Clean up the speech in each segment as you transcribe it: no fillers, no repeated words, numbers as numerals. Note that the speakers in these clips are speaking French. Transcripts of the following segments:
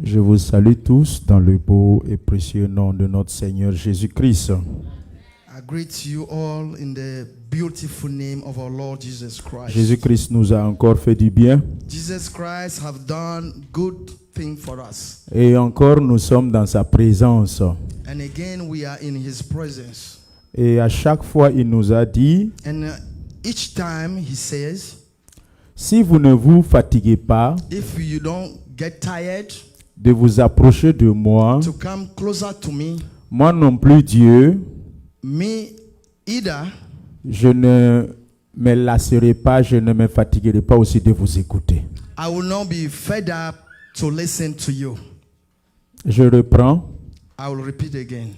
Je vous salue tous dans le beau et précieux nom de notre Seigneur Jésus-Christ. I greet you all in the beautiful name of our Lord Jesus Christ. Jésus-Christ nous a encore fait du bien. Jesus Christ have done good thing for us. Et encore nous sommes dans sa présence. And again we are in his presence. Et à chaque fois il nous a dit, And each time he says, si vous ne vous fatiguez pas if you don't get tired, de vous approcher de moi, to come closer to me, moi non plus Dieu, me either, je ne me lasserai pas, je ne me fatiguerai pas aussi de vous écouter. I will not be fed up to listen to you. Je reprends. I will repeat again.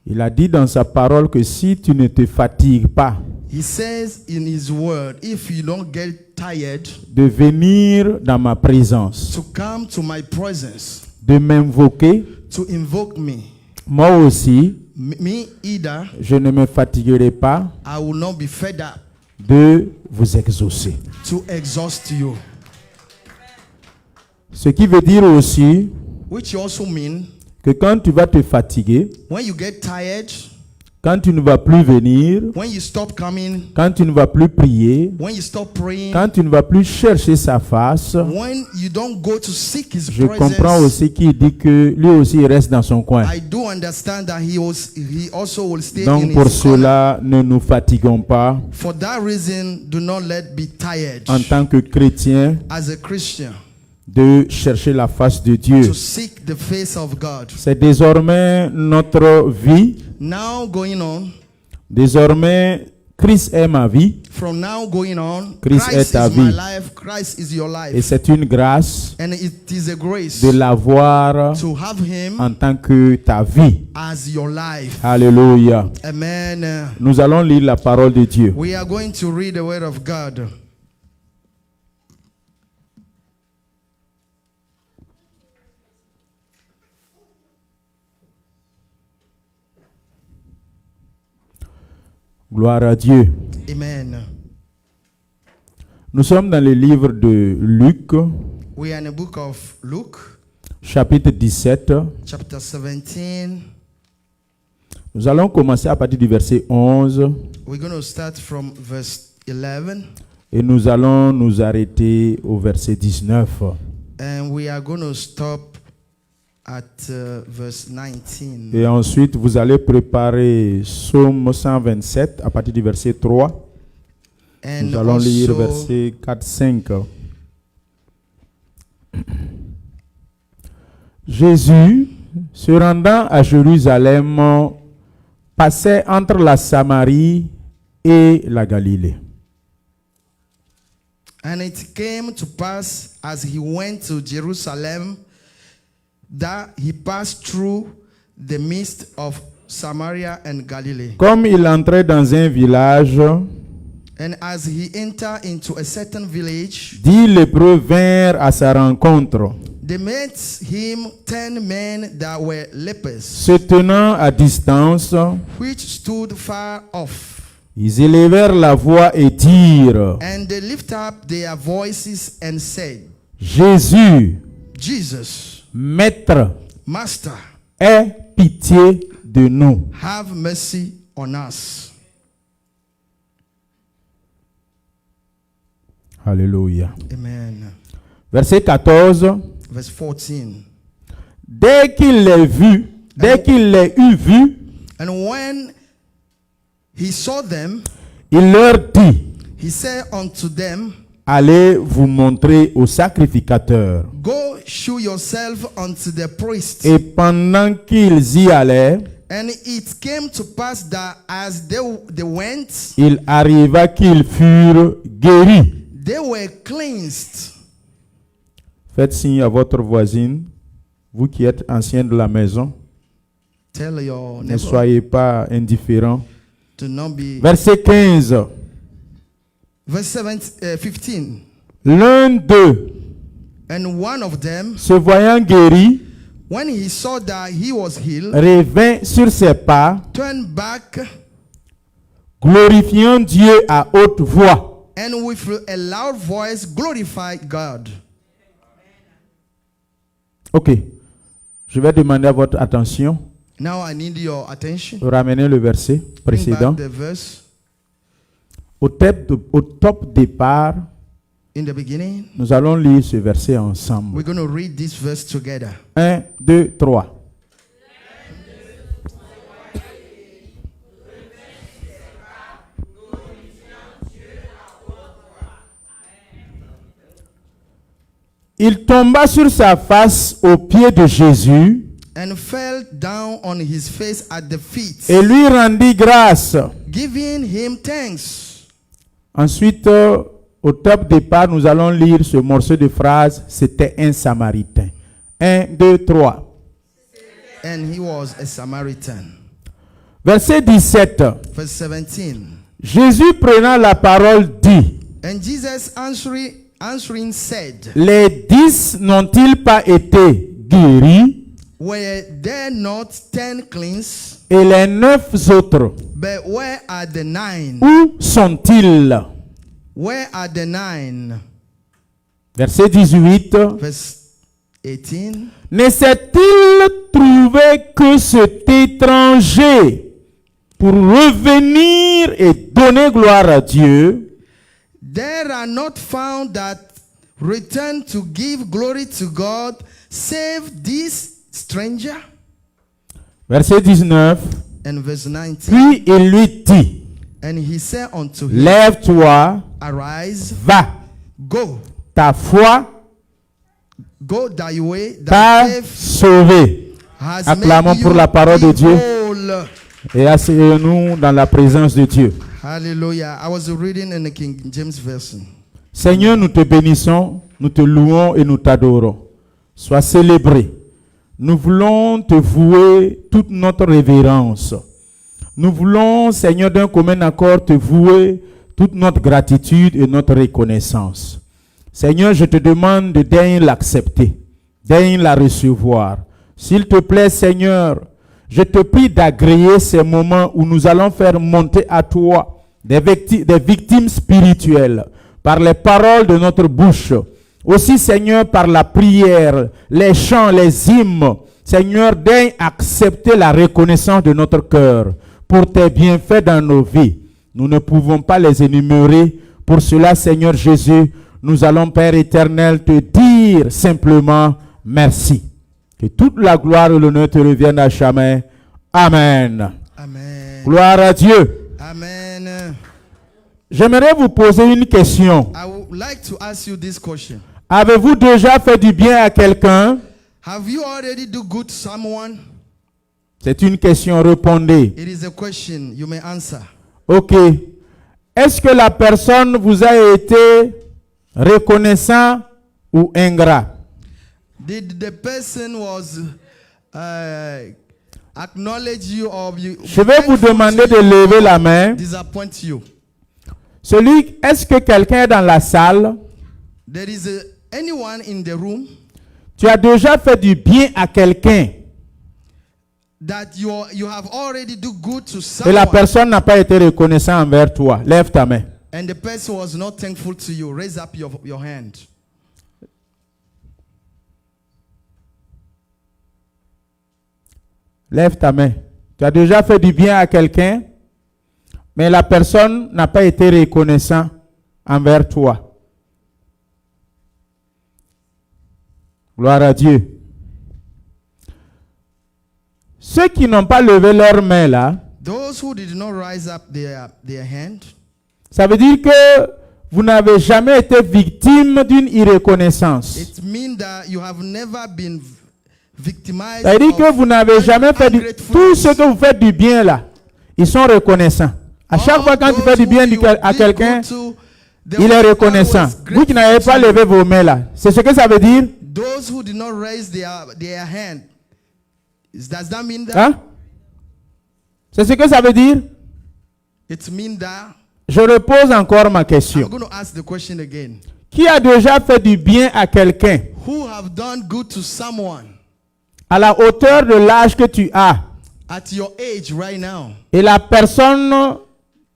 Il a dit dans sa parole que si tu ne te fatigues pas He says in his word, if you don't get tired, de venir dans ma présence, to come to my presence, de m'invoquer, to invoke me, moi aussi, me either, je ne me fatiguerai pas I will not be fed up de vous exaucer. to exhaust you. Ce qui veut dire aussi Which also mean que quand tu vas te fatiguer, when you get tired, quand tu ne vas plus venir, when you stop coming, quand tu ne vas plus prier, when you stop praying, quand tu ne vas plus chercher sa face, when you don't go to seek his je comprends presence, aussi qu'il dit que lui aussi il reste dans son coin. I do understand that he also will stay in Donc pour his corner. cela, ne nous fatiguons pas For that reason, do not let be tired en tant que chrétiens as a Christian de chercher la face de Dieu. to seek the face of God. C'est désormais notre vie. Now going on, Désormais, Christ est ma vie from now going on, Christ est Christ ta is my vie. life, Christ is your et life. c'est une grâce And it is a grace de l'avoir to have him en tant que ta vie. as your life. Alléluia. Amen. Nous allons lire la parole de Dieu. We are going to read the word of God. Gloire à Dieu. Amen. Nous sommes dans le livre de Luc, We are in the book of Luke, chapitre 17. chapter 17. Nous allons commencer à partir du verset 11 We're going to start from verse 11 et nous allons nous arrêter au verset 19. and we are going to stop at verse 19. Et ensuite, vous allez préparer Psaume 127 à partir du verset 3. And Nous allons lire also, verset 4-5. Jésus, se rendant à Jérusalem, passait entre la Samarie et la Galilée. and it came to pass as he went to Jerusalem that he passed through the midst of Samaria and Galilee. Comme il entrait dans un village, And as he entered into a certain village, 10 lépreux vinrent à sa rencontre. they met him 10 men that were lepers, Se tenant à distance, which stood far off. ils élevèrent la voix et dirent, And they lifted up their voices and said, Jésus, Jesus, Maître, Master, aie pitié de nous. have mercy on us. Alléluia. Amen. Verset 14. Verse 14. Dès qu'il les vit, dès qu'il les eut vus, And when he saw them, il leur dit, he said unto them, allez vous montrer au sacrificateur. go shew yourself unto the priest. Et pendant qu'ils y allaient, And it came to pass that as they went, il arriva qu'ils furent guéris. they were cleansed. Faites signe à votre voisine, vous qui êtes ancien de la maison, Tell your ne neighbor soyez pas indifférents. to not be. Verset 15. Verse 15. L'un d'eux, And one of them, se voyant guéri, when he saw that he was healed, revint sur ses pas, turned back glorifiant Dieu à haute voix. and with a loud voice glorified God. Ok. Je vais demander à votre attention. Now I need your attention. Ramenez le verset Bring précédent. back the verse. Au top départ, In the beginning, nous allons lire ce verset ensemble. we're going to read this verse together. 1, 2, 3. Il tomba sur sa face aux pieds de Jésus And fell down on his face at the feet, et lui rendit grâce. giving him thanks. Ensuite, au top départ, nous allons lire ce morceau de phrase. C'était un Samaritain. 1, 2, 3. And he was a Samaritan. Verset 17. Verse 17. Jésus prenant la parole dit, And Jesus answering said, les 10 n'ont-ils pas été guéris Were there not 10 cleansed? et les 9 autres, But where are the 9? où sont-ils? Where are the 9? Verset 18. Verse 18. Ne s'est-il trouvé que cet étranger pour revenir et donner gloire à Dieu? There are not found that return to give glory to God, save this stranger. Verset 19. And verse 19. Puis il lui dit, And he said unto him, lève-toi, Arise, va, go, ta foi go thy way, t'a thy faith sauvé. has Acclamons made you pour la parole de Dieu. whole. Et asseyons-nous dans la présence de Dieu. Hallelujah. I was reading in the King James Version. Seigneur, nous te bénissons, nous te louons et nous t'adorons. Sois célébré. Nous voulons te vouer toute notre révérence. Nous voulons, Seigneur, d'un commun accord, te vouer toute notre gratitude et notre reconnaissance. Seigneur, je te demande de daigner l'accepter, daigner la recevoir. S'il te plaît, Seigneur, je te prie d'agréer ces moments où nous allons faire monter à toi des victimes spirituelles par les paroles de notre bouche. Aussi, Seigneur, par la prière, les chants, les hymnes. Seigneur, daigne accepter la reconnaissance de notre cœur pour tes bienfaits dans nos vies. Nous ne pouvons pas les énumérer. Pour cela, Seigneur Jésus, nous allons, Père éternel, te dire simplement merci. Que toute la gloire et l'honneur te reviennent à jamais. Amen. Amen. Gloire à Dieu. Amen. J'aimerais vous poser une question. I would like to ask you this question. Avez-vous déjà fait du bien à quelqu'un? Have you already do good to someone? C'est une question, répondez. It is a question. You may answer. Ok. Est-ce que la personne vous a été reconnaissant ou ingrat? Did the person was acknowledge you or you? Je vais vous demander de lever la main. Disappoint you. Est-ce que quelqu'un est dans la salle? There is anyone in the room Tu as déjà fait du bien à quelqu'un that you have already do good to et la someone, personne n'a pas été reconnaissant envers toi. Lève ta main. and the person was not thankful to you. Raise up your hand. Lève ta main. Tu as déjà fait du bien à quelqu'un, mais la personne n'a pas été reconnaissant envers toi. Gloire à Dieu. Ceux qui n'ont pas levé leur main là, Those who did not rise up their hand, ça veut dire que vous n'avez jamais été victime d'une irreconnaissance. it means that you have never been victimized. Ça veut dire of que vous n'avez jamais fait tout ce que vous faites du bien là. Ils sont reconnaissants. À chaque fois quand tu fais du bien à quelqu'un, il est reconnaissant. Vous qui n'avez pas levé vos mains là, c'est ce que ça veut dire? Those who did not raise their hand, does that mean that? Hein? C'est ce que ça veut dire? It means that. Je repose encore ma I'm question. going to ask the question again. Qui a déjà fait du bien à quelqu'un Who have done good to someone à la hauteur de l'âge que tu as at your age right now, et la personne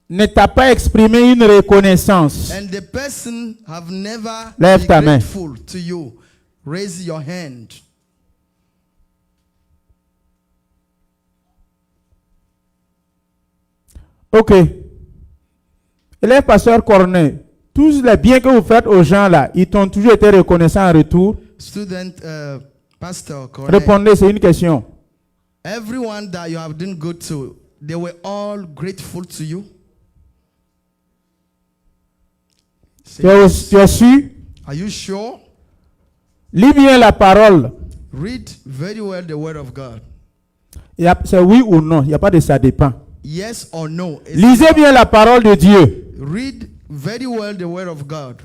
ne t'a pas exprimé une reconnaissance? and the person have never Lève been ta main. grateful to you? Raise your hand. Ok. Élève pasteur Corneille, tous les biens que vous faites aux gens là, ils t'ont toujours été reconnaissants en retour? Student, Pastor Corneille, Répondez, c'est une question. everyone that you have done good to, they were all grateful to you? Say yes. Tu as su? Are you sure? Lis bien la parole. Read very well the word of God. C'est oui ou non, il n'y a pas de ça dépend. Yes or no? It's Lisez not. bien la parole de Dieu. Read very well the word of God.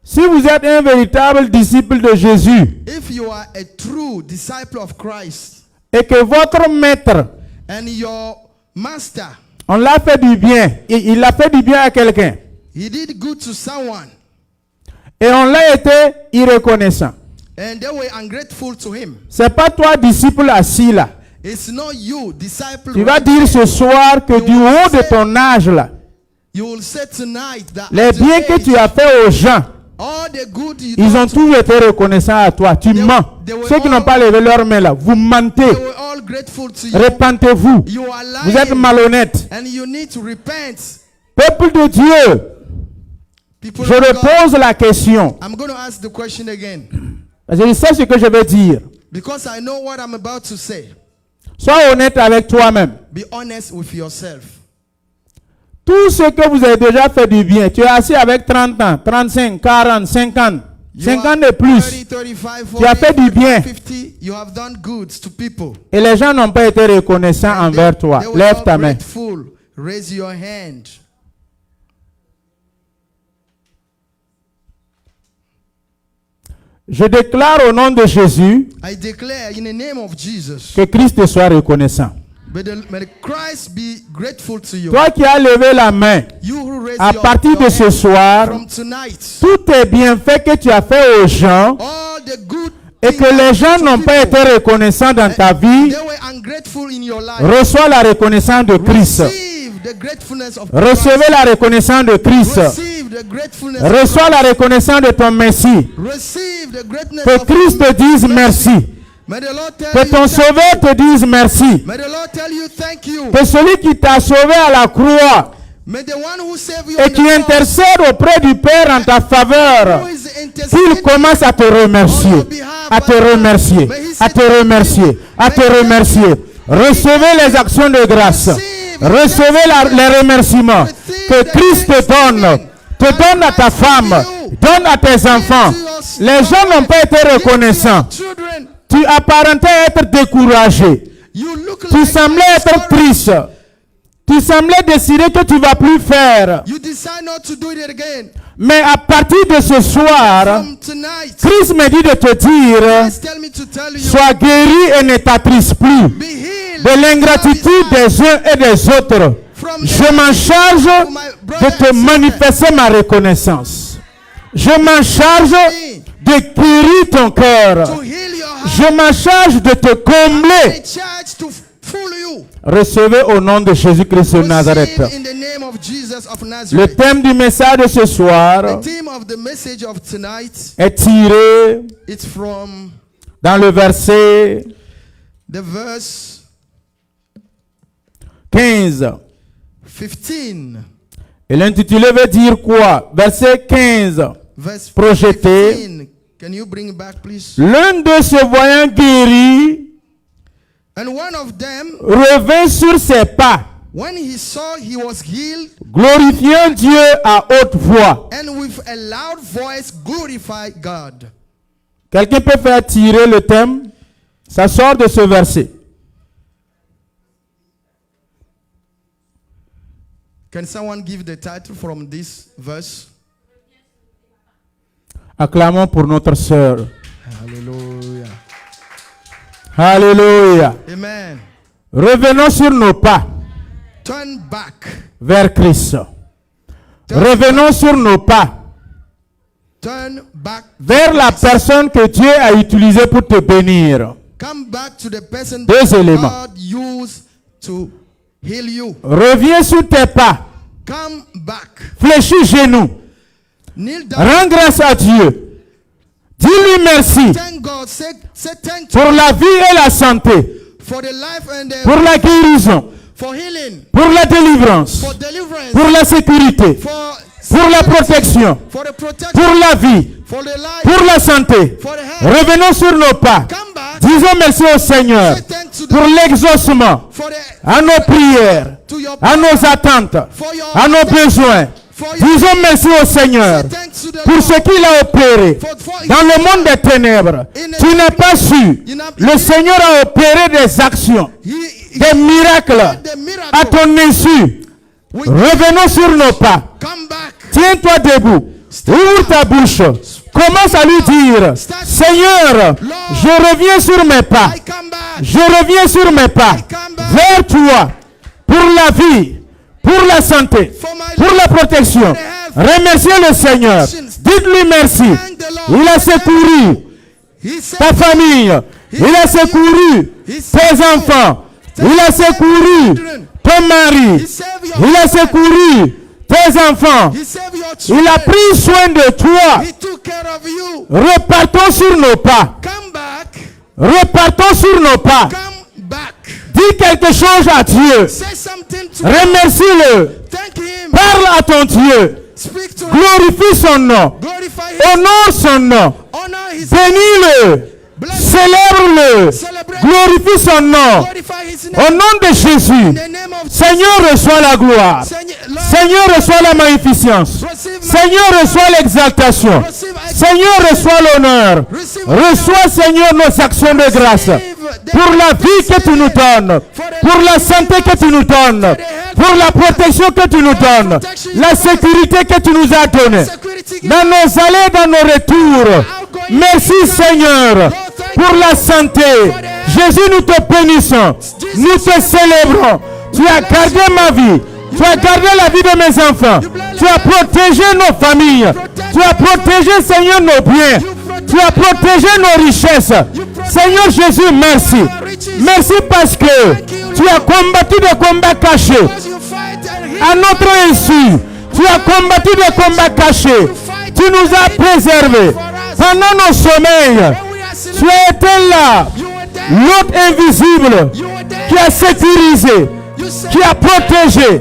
Si vous êtes un véritable disciple de Jésus If you are a true disciple of Christ et que votre maître, and your master, on l'a fait du bien, il a fait du bien à quelqu'un he did good to someone et on l'a été irreconnaissant. and they were ungrateful to him, C'est pas toi, disciple assis là. it's not you, disciple. Tu vas right dire there. ce soir que du haut de ton âge là, You will say tonight that les at your biens que age, tu as fait aux gens, all the good you ils ont done to tous été reconnaissants à toi. Tu mens. they were Ceux qui n'ont all- pas levé leurs mains là, vous mentez. they were all grateful to you. Repentez-vous. You are Vous êtes lying malhonnêtes. and you need to repent. Peuple de Dieu, People je of God, repose la question. I'm going to ask the question again Parce que je sais ce que je vais dire. because I know what I'm about to say. Sois honnête avec toi-même. Be honest with yourself. Tout ce que vous avez déjà fait du bien, tu es assis avec 30 ans, 35, 40, 50, You 50 are et plus. 30, 35, 40, Tu as fait du bien. 50, you have done good to people. Et les gens n'ont pas été reconnaissants And envers toi. they were Lève all ta main. grateful. Raise your hand. Je déclare au nom de Jésus I declare in the name of Jesus, que Christ te soit reconnaissant. may Christ be grateful to you. Toi qui as levé la main, You who raise à your, partir your de ce hand soir, from tonight, tous tes bienfaits que tu as fait aux gens all the good et things que les that gens to n'ont pas people, été reconnaissants dans ta vie, they were ungrateful in your life. reçois la reconnaissance de Christ. Receive the gratefulness of Recevez Christ. la reconnaissance de Christ. Receive the gratefulness of Reçois la Christ. reconnaissance de ton Messie. Receive the greatness Que of Christ te dise merci. May the Lord tell Que you ton thank Sauveur you. te dise merci. May the Lord tell you thank you. Que celui qui t'a sauvé à la croix May the one who saved you et on qui the cross, intercède auprès du Père en ta faveur, who is qu'il interceding commence à te remercier, à te remercier, à te remercier, à te remercier. Recevez les actions de grâce. Recevez les remerciements que Christ te donne à ta femme, donne à tes enfants. Les gens n'ont pas été reconnaissants. children, Tu apparentais être découragé. you look Tu like semblais être triste. Tu semblais décider que tu ne vas plus faire. you decide not to do it again. Mais à partir de ce soir, From tonight, Christ me dit de te dire, Christ tell me to tell you, sois guéri et ne t'attriste plus be healed de l'ingratitude des uns et des autres. from the Je m'en charge de te manifester ma reconnaissance. Je m'en charge de guérir ton cœur. to heal your heart. Je m'en charge de te I combler. charge to fool you. Recevez au nom de Jésus-Christ de Nazareth. Receive in the name of Jesus of Le Nazareth. thème du message de ce The soir theme of the message of tonight, est tiré it's from dans le verset the verse 15. 15. Et l'intitulé veut dire quoi? Verset 15. Verse Projeté. 15. Can you bring it back, please? L'un de se voyant guéri And one of them, revint sur ses pas, when he saw he was healed, glorifiant Dieu à haute voix. and with a loud voice glorified God. Quelqu'un peut faire tirer le thème? Ça sort de ce verset. Can someone give the title from this verse? Acclamons pour notre sœur. Hallelujah. Alléluia. Amen. Revenons sur nos pas Turn back. vers Christ. Revenons sur nos pas Turn back. vers la personne que Dieu a utilisée pour te bénir. Come back to the person Deux that éléments. God used to heal you. Reviens sur tes pas. Come back. Fléchis genoux. Kneel down. Rends grâce à Dieu. Dis-lui merci Thank God. Say thank pour you la vie et la santé, for the life and pour the, la guérison, for healing, pour la délivrance, for deliverance, pour la sécurité, pour la protection, for the protection, pour la vie, for the life, pour la santé. for the health. Revenons sur nos pas. Come back. Disons merci au Seigneur Say thank to pour the l'exaucement for the à nos prières, to your à nos attentes, for your à nos besoins. for your Disons merci au Seigneur say thanks to the pour Lord. ce qu'il a opéré dans le monde des ténèbres. Tu n'as pas su. Le Seigneur a opéré des actions, He des miracles the miracle. à ton insu. We Revenons sur nos pas. come back. Tiens-toi debout. Ouvre ta bouche. Commence à lui dire, Seigneur, je reviens sur mes pas. I come back. Je reviens sur mes pas vers toi pour la vie, pour la santé, pour la protection. Remerciez le Seigneur. Dites-lui merci. Il a secouru He said ta famille. Il a secouru tes enfants. Il a secouru ton mari. he saved your Il a secouru tes enfants. he saved your Il children. a pris soin de toi. He took care of you. Repartons sur nos pas. Come back. Repartons sur nos pas. Come back. Dis quelque chose à Dieu. Say something to Remercie-le. thank him. Parle à ton Dieu. Speak to him. Glorifie son nom. Glorify him. Honore son nom. Honor his Bénis-le. bless Célèbre-le. Celebrate. Glorifie son nom. Glorify his Au name. nom de Jésus. In the name of Seigneur, reçois la gloire. Lord, Seigneur, reçois la magnificence. receive my Seigneur, reçois l'exaltation. receive Seigneur, reçois l'honneur. receive Reçois, Seigneur, nos actions de grâce. Pour la vie que tu nous donnes. Pour la santé que tu nous donnes. Pour la protection que tu nous donnes. La sécurité que tu nous as donnée. security. Dans nos allées, dans nos retours. Merci, Seigneur, pour la santé. Jésus, nous te bénissons. Nous te célébrons. Tu as gardé ma vie. Tu as gardé la vie de mes enfants. Tu as protégé nos familles. Tu as protégé, Seigneur, nos biens. Tu as protégé nos richesses. Seigneur Jésus, merci. Merci parce que tu as combattu des combats cachés. Because you fight and he À notre insu, tu as combattu des combats cachés. Tu nous as préservés. Pendant nos sommeils, when we are sleeping, tu as été là. you were there. L'autre invisible You were there. qui a sécurisé, You said qui a protégé,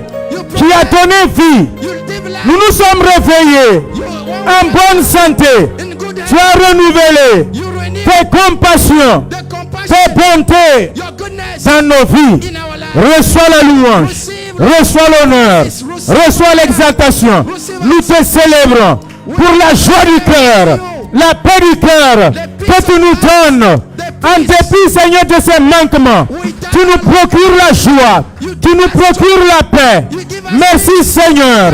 qui a donné vie. you live life. Nous nous sommes réveillés You en bonne santé. in good Tu health. as renouvelé You renew tes compassions, the compassion, tes bontés your goodness dans nos vies. in our life. Reçois la louange, reçois l'honneur, reçois l'exaltation. Nous te célébrons pour la joie du cœur, la paix du cœur que tu nous donnes. En dépit, Seigneur, de ces manquements, tu nous procures la joie, tu nous procures la paix. Merci, Seigneur.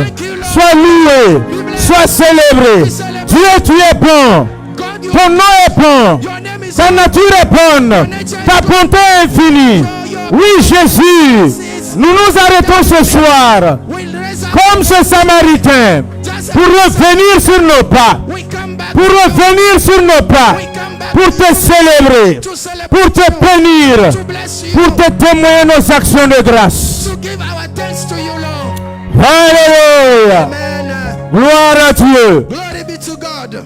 Sois loué, sois célébré. Dieu, tu es bon. God, you, Ton nom est bon. your name is Ta nature est bonne. Ta bonté est infinie. Oui, Jésus. Nous nous arrêtons ce soir, we'll raise up comme ce Samaritain, just pour revenir sur nos pas. we come back. Pour revenir sur nos pas. We come back Pour te célébrer. to celebrate Pour te you, bénir. to bless you, Pour te témoigner nos actions de grâce. to give our thanks to you, Lord. Alléluia. Amen. Gloire à Dieu. Glory be to God.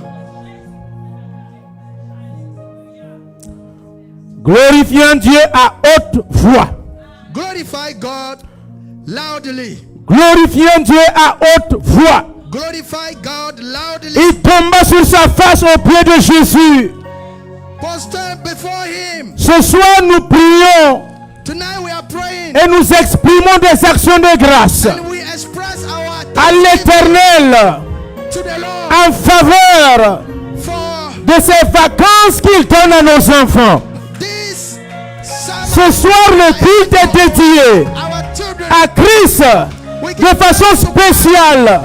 Glorifions Dieu à haute voix. Glorify God loudly. Glorifions Dieu à haute voix. Glorify God loudly. Il tomba sur sa face au pied de Jésus. Prostrate before Him. Ce soir, nous prions Tonight we are praying et nous exprimons des actions de grâce and we express our à thanksgiving l'Éternel to the Lord en faveur for de ces vacances qu'il donne à nos enfants. this Ce summer. soir, le culte est dédié Our children à Christ de façon spéciale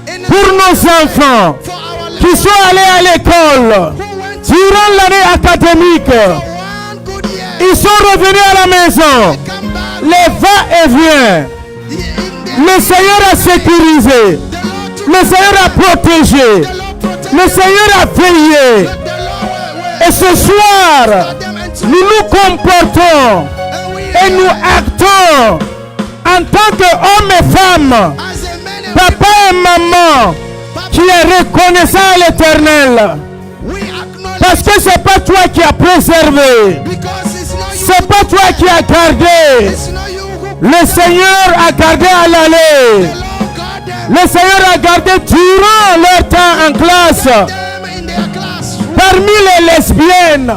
in pour nos enfants for our qui sont allés à l'école who went durant l'année académique. for one good year. Ils sont revenus à la maison. Come back. Les va-et-vient. Le Seigneur a sécurisé. Le Seigneur a protégé. Le Seigneur a veillé. Et ce soir, nous nous comportons et nous actons en tant qu'hommes et femmes, papa et maman, qui est reconnaissant à l'Éternel. Parce que c'est pas toi qui as préservé. C'est pas toi qui as gardé. Le Seigneur a gardé à l'aller. The Lord guard them. Le Seigneur a gardé durant leur temps en classe. Them in their class. Parmi les lesbiennes,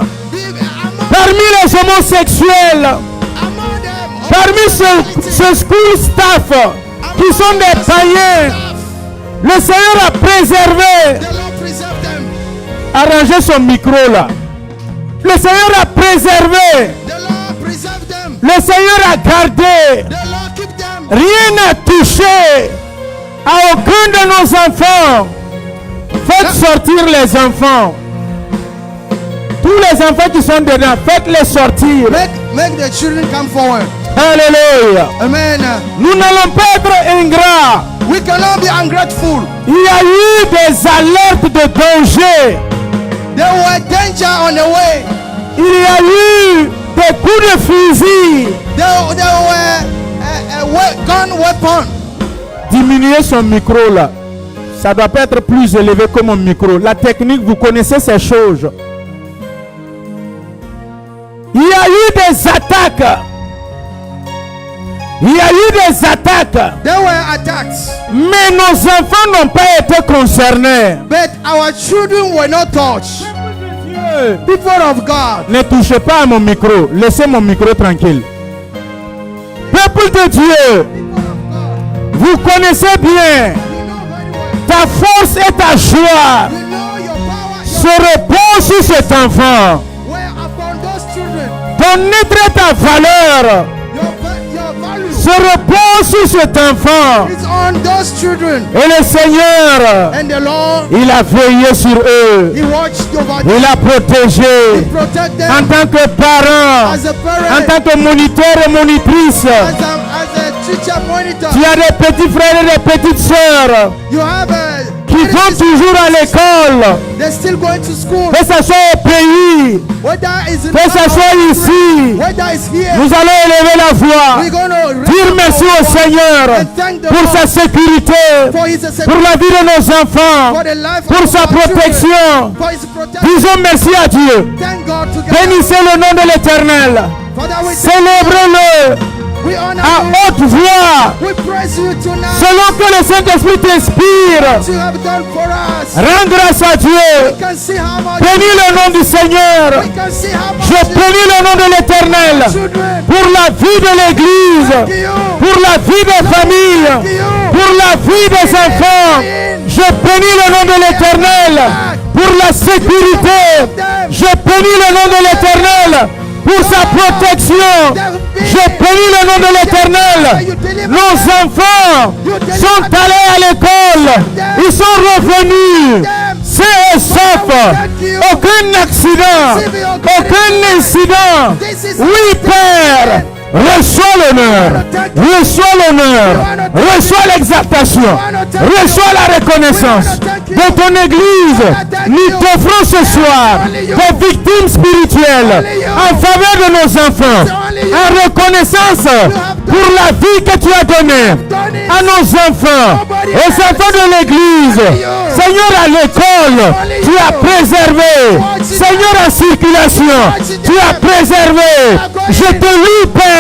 parmi les homosexuels, Among them. parmi ce school staff qui sont des païens, le Seigneur a préservé. The Lord preserve them. Arrangez son micro là. Le Seigneur a préservé. The Lord preserve them. Le Seigneur a gardé. The Lord keep them. Rien n'a touché à aucun de nos enfants. Faites sortir les enfants. Tous les enfants qui sont dedans, faites-les sortir. Make the children come forward. Alléluia. Amen. Nous n'allons pas être ingrats. We cannot be ungrateful. Il y a eu des alertes de danger. There were danger on the way. Il y a eu des coups de fusil. There were gun weapon. Diminuez son micro là. Ça doit pas être plus élevé que mon micro. La technique, vous connaissez ces choses. Il y a eu des attaques. Il y a eu des attaques. There were attacks. Mais nos enfants n'ont pas été concernés. But our children were not touched. People of God. Ne touchez pas à mon micro. Laissez mon micro tranquille. Peuple de Dieu, vous connaissez bien. Ta force et ta joie You know your power. se reposent sur cet enfant. Where upon those children. Ton être et ta valeur Your value se repose sur cet enfant. is on those children. Et le Seigneur, And the Lord, il a veillé sur eux. He watched over them. Il a protégé. Protect En them tant que parent, as a en parent, tant que moniteur et monitrice, as a teacher monitor. tu as des petits frères et des petites sœurs You have qui vont toujours à l'école, they're still going to school. que ce soit au pays, Whether it's in que ce soit ici. whether it's here, Nous allons élever la voix, we're going to dire merci au Seigneur pour sa sécurité, for His pour la vie de nos enfants, for the life pour of sa our children, protection. for His protection. Disons merci à Dieu. Thank God together. Bénissez le nom de l'Éternel. Father, we Célébrez-le we honor à you. haute voix, We praise you tonight. selon que le Saint-Esprit t'inspire. What you have done for us. Rends grâce à We Dieu. can see how much. Bénis le nom du Seigneur. We can see how much. Je bénis le nom de l'Éternel Children. pour la vie de l'Église, Thank you. pour la vie des familles, Thank you. pour la vie des enfants. Je bénis le nom de l'Éternel pour la sécurité. Je bénis le nom de l'Éternel pour sa protection. Je bénis le nom de l'Éternel. Nos enfants sont allés à l'école. Ils sont revenus. C'est et sauf. Aucun accident. Aucun incident. Oui, Père. Reçois l'honneur, reçois l'honneur, reçois l'exaltation, reçois la reconnaissance de ton Église. Nous t'offrons ce soir des victimes spirituelles en faveur de nos enfants, en reconnaissance pour la vie que tu as donnée à nos enfants, aux enfants de l'Église. Seigneur, à l'école, tu as préservé. Seigneur, en circulation, tu as préservé. Je te loue, Père.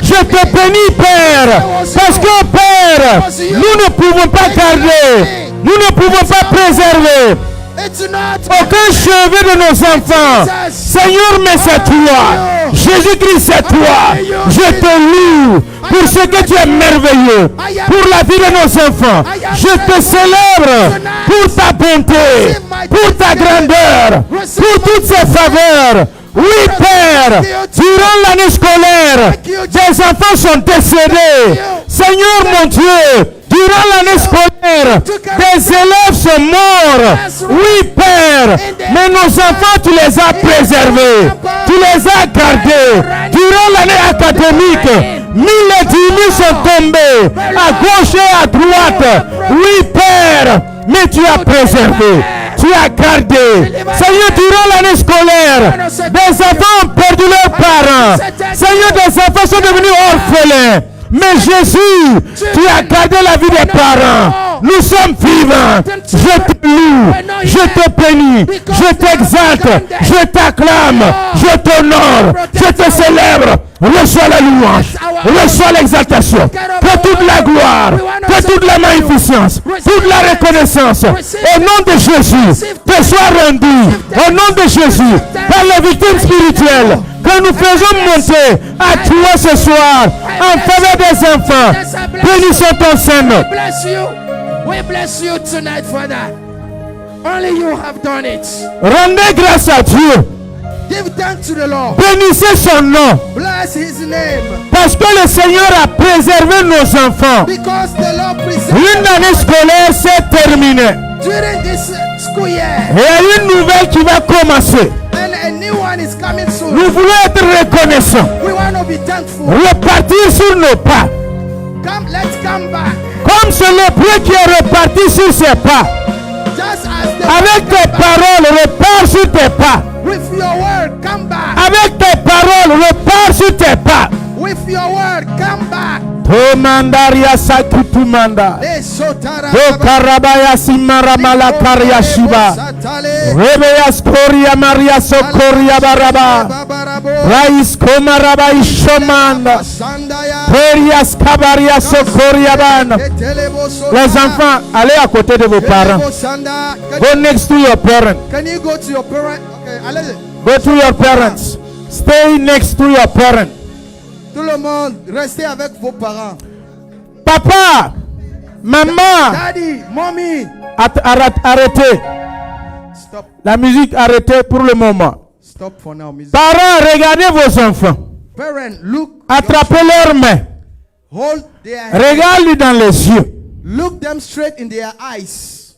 Je te bénis, Père, parce que, Père, nous ne pouvons pas garder, nous ne pouvons pas préserver aucun cheveu de nos enfants. Seigneur, mais c'est toi. Jésus-Christ, c'est toi. Je te loue pour ce que tu es merveilleux, pour la vie de nos enfants. Je te célèbre pour ta bonté, pour ta grandeur, pour toutes ces faveurs. Oui, Père, durant l'année scolaire, des enfants sont décédés. Seigneur, mon Dieu, durant l'année scolaire, des élèves sont morts. Oui, Père, mais nos enfants, tu les as préservés. Tu les as gardés. Durant l'année académique, 1000 et 10 000 sont tombés à gauche et à droite. Oui, Père, mais tu as préservé. Tu as gardé. Seigneur, durant l'année scolaire, des enfants ont perdu leurs parents. Seigneur, des enfants sont devenus orphelins. Mais Jésus, tu as gardé la vie des parents. Nous sommes vivants. Je te loue, je te bénis, je t'exalte, je t'acclame, je t'honore, je te célèbre. Reçois la louange, reçois l'exaltation, que toute la gloire, que toute la magnificence, toute la reconnaissance, au nom de Jésus, te soit rendue, au nom de Jésus, par les victimes spirituelles que nous faisons monter à toi ce soir, en faveur des enfants. Bénissons ton Seigneur. We bless you tonight for that. Only you have done it. Rendez grâce à Dieu. Give thanks to the Lord. Bénissez son nom. Bless his name. Parce que le Seigneur a préservé nos enfants. Because the Lord preserved. Une année scolaire s'est terminée. During this school year. Et il y a une nouvelle qui va commencer. And a new one is coming soon. Nous voulons être reconnaissants. We want to be thankful. Repartir sur nos pas. Let's come back. Comme ce lépreux qui est reparti sur ses pas. Just as the avec tes paroles, repars sur tes pas. With your word, come back. Avec tes paroles, repars sur tes pas. With your word, come back. Tomandaria sakutumanda. O karabaya simara malakaria shiba. Rebeas koria maria sokoria baraba. Rais komaraba ishomanda. Perias kabaria sokoria bana. Les enfants, allez à côté de vos parents. Go next to your parents. Can you go to your parents? Okay, allez. Go to your parents. Stay next to your parents. Tout le monde, restez avec vos parents. Papa, maman, Daddy, mommy. Arrêtez. Stop. La musique arrêtez pour le moment. Stop for now, music. Parents, regardez vos enfants. Parents, look. Attrapez leurs mains. Hold their hands. Regarde-les dans les yeux. Look them straight in their eyes.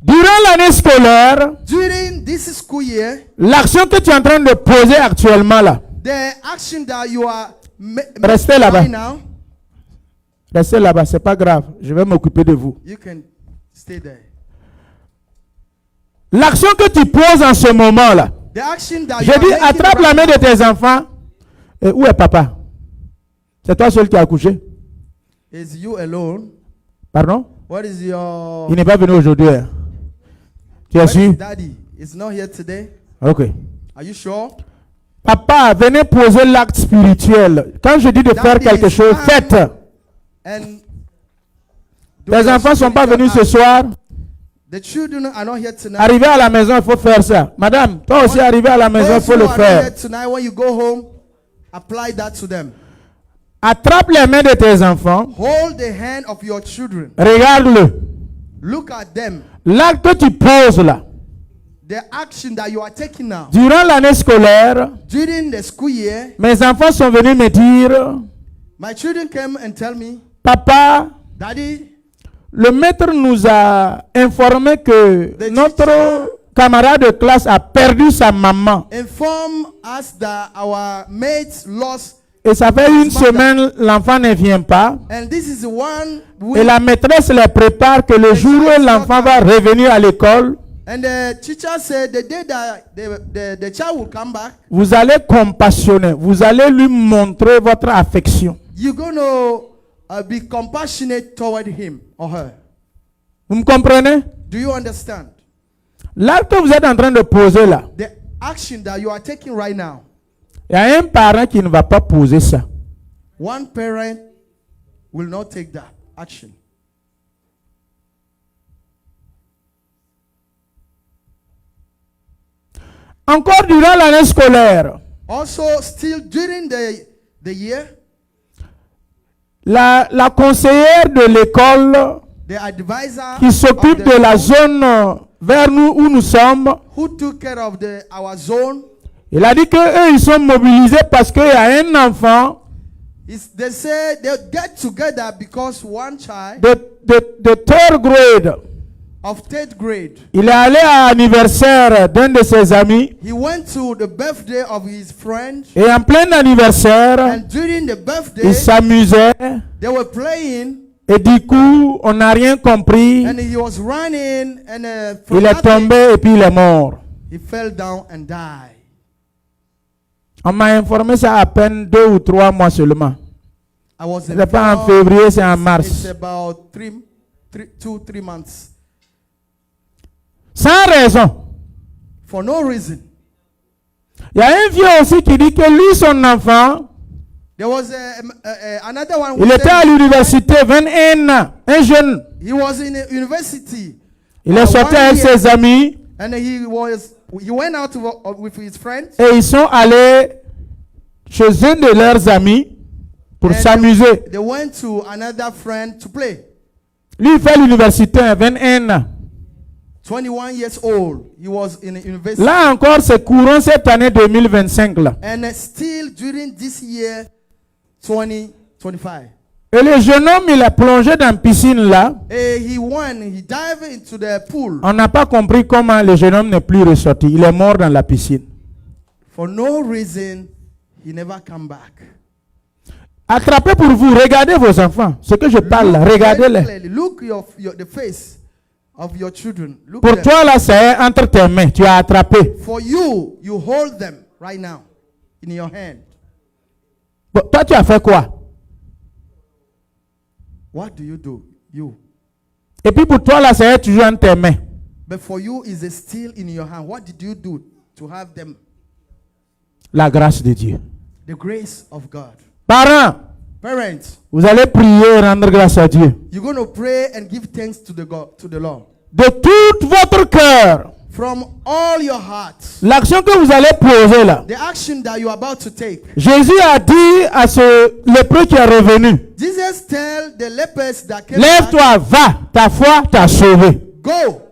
Durant l'année scolaire, during this school year, l'action que tu es en train de poser actuellement là, the action that you are restez là-bas. right now, restez là-bas, c'est pas grave. Je vais m'occuper de vous. you can stay there. L'action que tu poses en ce moment là, The action that je dis attrape la main de tes enfants. Et où est papa? C'est toi seul qui as accouché? Is you alone? Pardon? What is your... Il n'est pas venu aujourd'hui. Hein? Tu es sûr? Daddy is not here today. Ok. Are you sure? Papa, venez poser l'acte spirituel. Quand je dis de faire quelque chose, faites. Tes enfants ne sont pas venus ce soir. The children are not here tonight. Arrivé à la maison, il faut faire ça. Madame, toi aussi, arrivé à la maison, il faut le faire. Tonight, when you go home, apply that to them. Attrape les mains de tes enfants. Hold the hand of your children. Regarde-le. Look at them. L'acte que tu poses là. The action that you are taking now. Durant l'année scolaire, during the school year, mes enfants sont venus me dire, my children came and tell me, Papa, Daddy, le maître nous a informé que notre camarade de classe a perdu sa maman. Inform us that our mates lost. Et ça fait une semaine, l'enfant ne vient pas. And this is one et la maîtresse les prépare que le jour où l'enfant va revenir à l'école, and the teacher said the day that the child will come back, vous allez compassionner, vous allez lui montrer votre affection. You're going to be compassionate toward him or her. Vous me comprenez? Do you understand? L'acte que vous êtes en train de poser là, the action that you are taking right now, il y a un parent qui ne va pas poser ça. One parent will not take that action. Encore durant l'année scolaire, also still during the year, la conseillère de l'école qui s'occupe de la zone vers nous où nous sommes, who took care of our zone, il a dit qu'eux ils sont mobilisés parce qu'il y a un enfant they say they get together because one child de third grade, of third grade, il est allé à l'anniversaire d'un de ses amis. He went to the birthday of his friend. Et en plein anniversaire, And during the birthday, il s'amusait. They were playing. Et du coup, on n'a rien compris. And he was running, and il est tombé et puis il est mort. He fell down and died. On m'a informé ça à peine 2 ou 3 mois seulement. C'est pas en février, c'est en mars. It's about 2-3 months. Sans raison. For no reason. Il y a un vieux aussi qui dit que lui, son enfant, There was another one. Il était à l'université, 21 ans, un jeune. He was in a university. Il est sorti avec ses amis And he went out with his friends. et ils sont allés chez un de leurs amis pour s'amuser. They went to another friend to play. Lui, il fait l'université, 21 ans. 21 years old. He was in a university. Là encore, c'est courant cette année 2025 là. And still during this year, 2025. Et le jeune homme, il a plongé dans la piscine là. He dived into the pool. On n'a pas compris comment le jeune homme n'est plus ressorti. Il est mort dans la piscine. For no reason, he never come back. Attrapez pour vous, regardez vos enfants. Ce que je parle là, regardez-les. Look the face of your children. Look Pour them. toi là, c'est entre tes mains. Tu as attrapé. For you, you hold them right now in your hand. Bon, toi, tu as fait quoi? What do you do? You. Et puis pour toi là, c'est toujours entre tes mains. But for you, is it still in your hand? What did you do to have them? La grâce de Dieu. The grace of God. Parents, Parents, vous allez prier et rendre grâce à Dieu. you're going to pray and give thanks to the Lord. De tout votre cœur, From all your heart. l'action que vous allez poser là. The action that you are about to take. Jésus a dit à ce lépreux qui est revenu, Jesus tell the lepers that came back, lève-toi, va, ta foi t'a sauvé. go.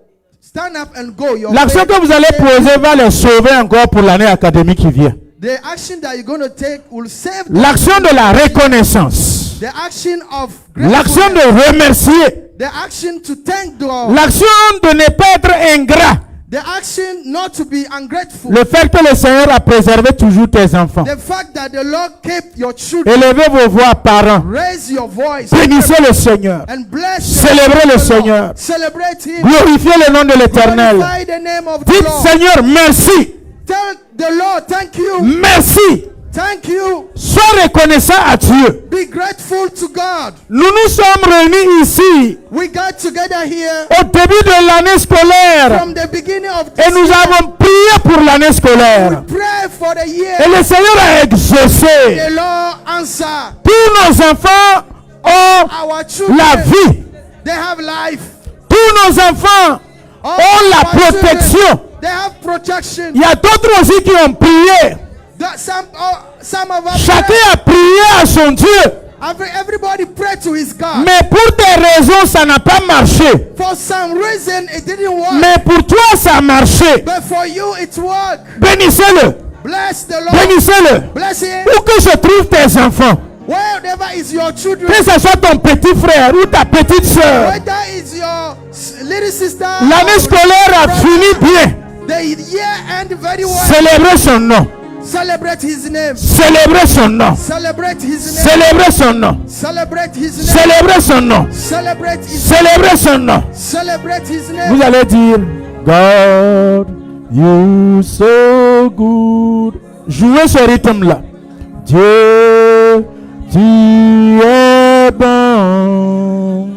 Stand up and go. Your L'action faith que vous allez saved poser va les sauver encore pour l'année académique qui vient. The action that you're going to take will save them. L'action de la reconnaissance. The action of L'action gratefulness. de remercier. The action to thank God. L'action de ne pas être ingrat. The action not to be ungrateful. Le fait que le Seigneur a préservé toujours tes enfants. The fact that the Lord kept your children. Élevez vos voix, parents. Raise your voice. Bénissez le Seigneur. And bless Célébrez le Seigneur. Celebrate Him. Glorifiez le nom de l'Éternel. Glorify the name of the Dites, Lord. Seigneur, merci. Tell the Lord, thank you. Merci. Thank you. Sois reconnaissant à Dieu. Be grateful to God. Nous nous sommes réunis ici We got together here au début de l'année scolaire from the beginning of et this nous year. avons prié pour l'année scolaire. Pray for the Et year. le Seigneur a exaucé. The Lord answer. Tous nos enfants ont Our children, la vie. they have life. Tous nos enfants All ont la our children, protection. they have protection. Il y a d'autres aussi qui ont prié. Some of us Chacun a prié à son Dieu. everybody pray to his God. Mais pour des raisons, ça n'a pas marché. For some reason it didn't work. Mais pour toi, ça a marché. But for you it worked. Bénissez-le. Bless the Lord. Bénissez-le. Bless him. Où que se trouvent tes enfants, Wherever is your children. que ce soit ton petit frère ou ta petite soeur, Whether it's your little sister. l'année or scolaire a brother, fini bien. the year end very well. Célébrez son nom. Celebrate his name. Célébrez son nom. Celebrate his name. Célébrez son nom. Celebrate his name. Célébrez son nom. Celebrate his Célébrez son nom. Celebrate his name. Vous allez dire, God, you so good. Jouez ce rythme-là. Dieu, tu es bon.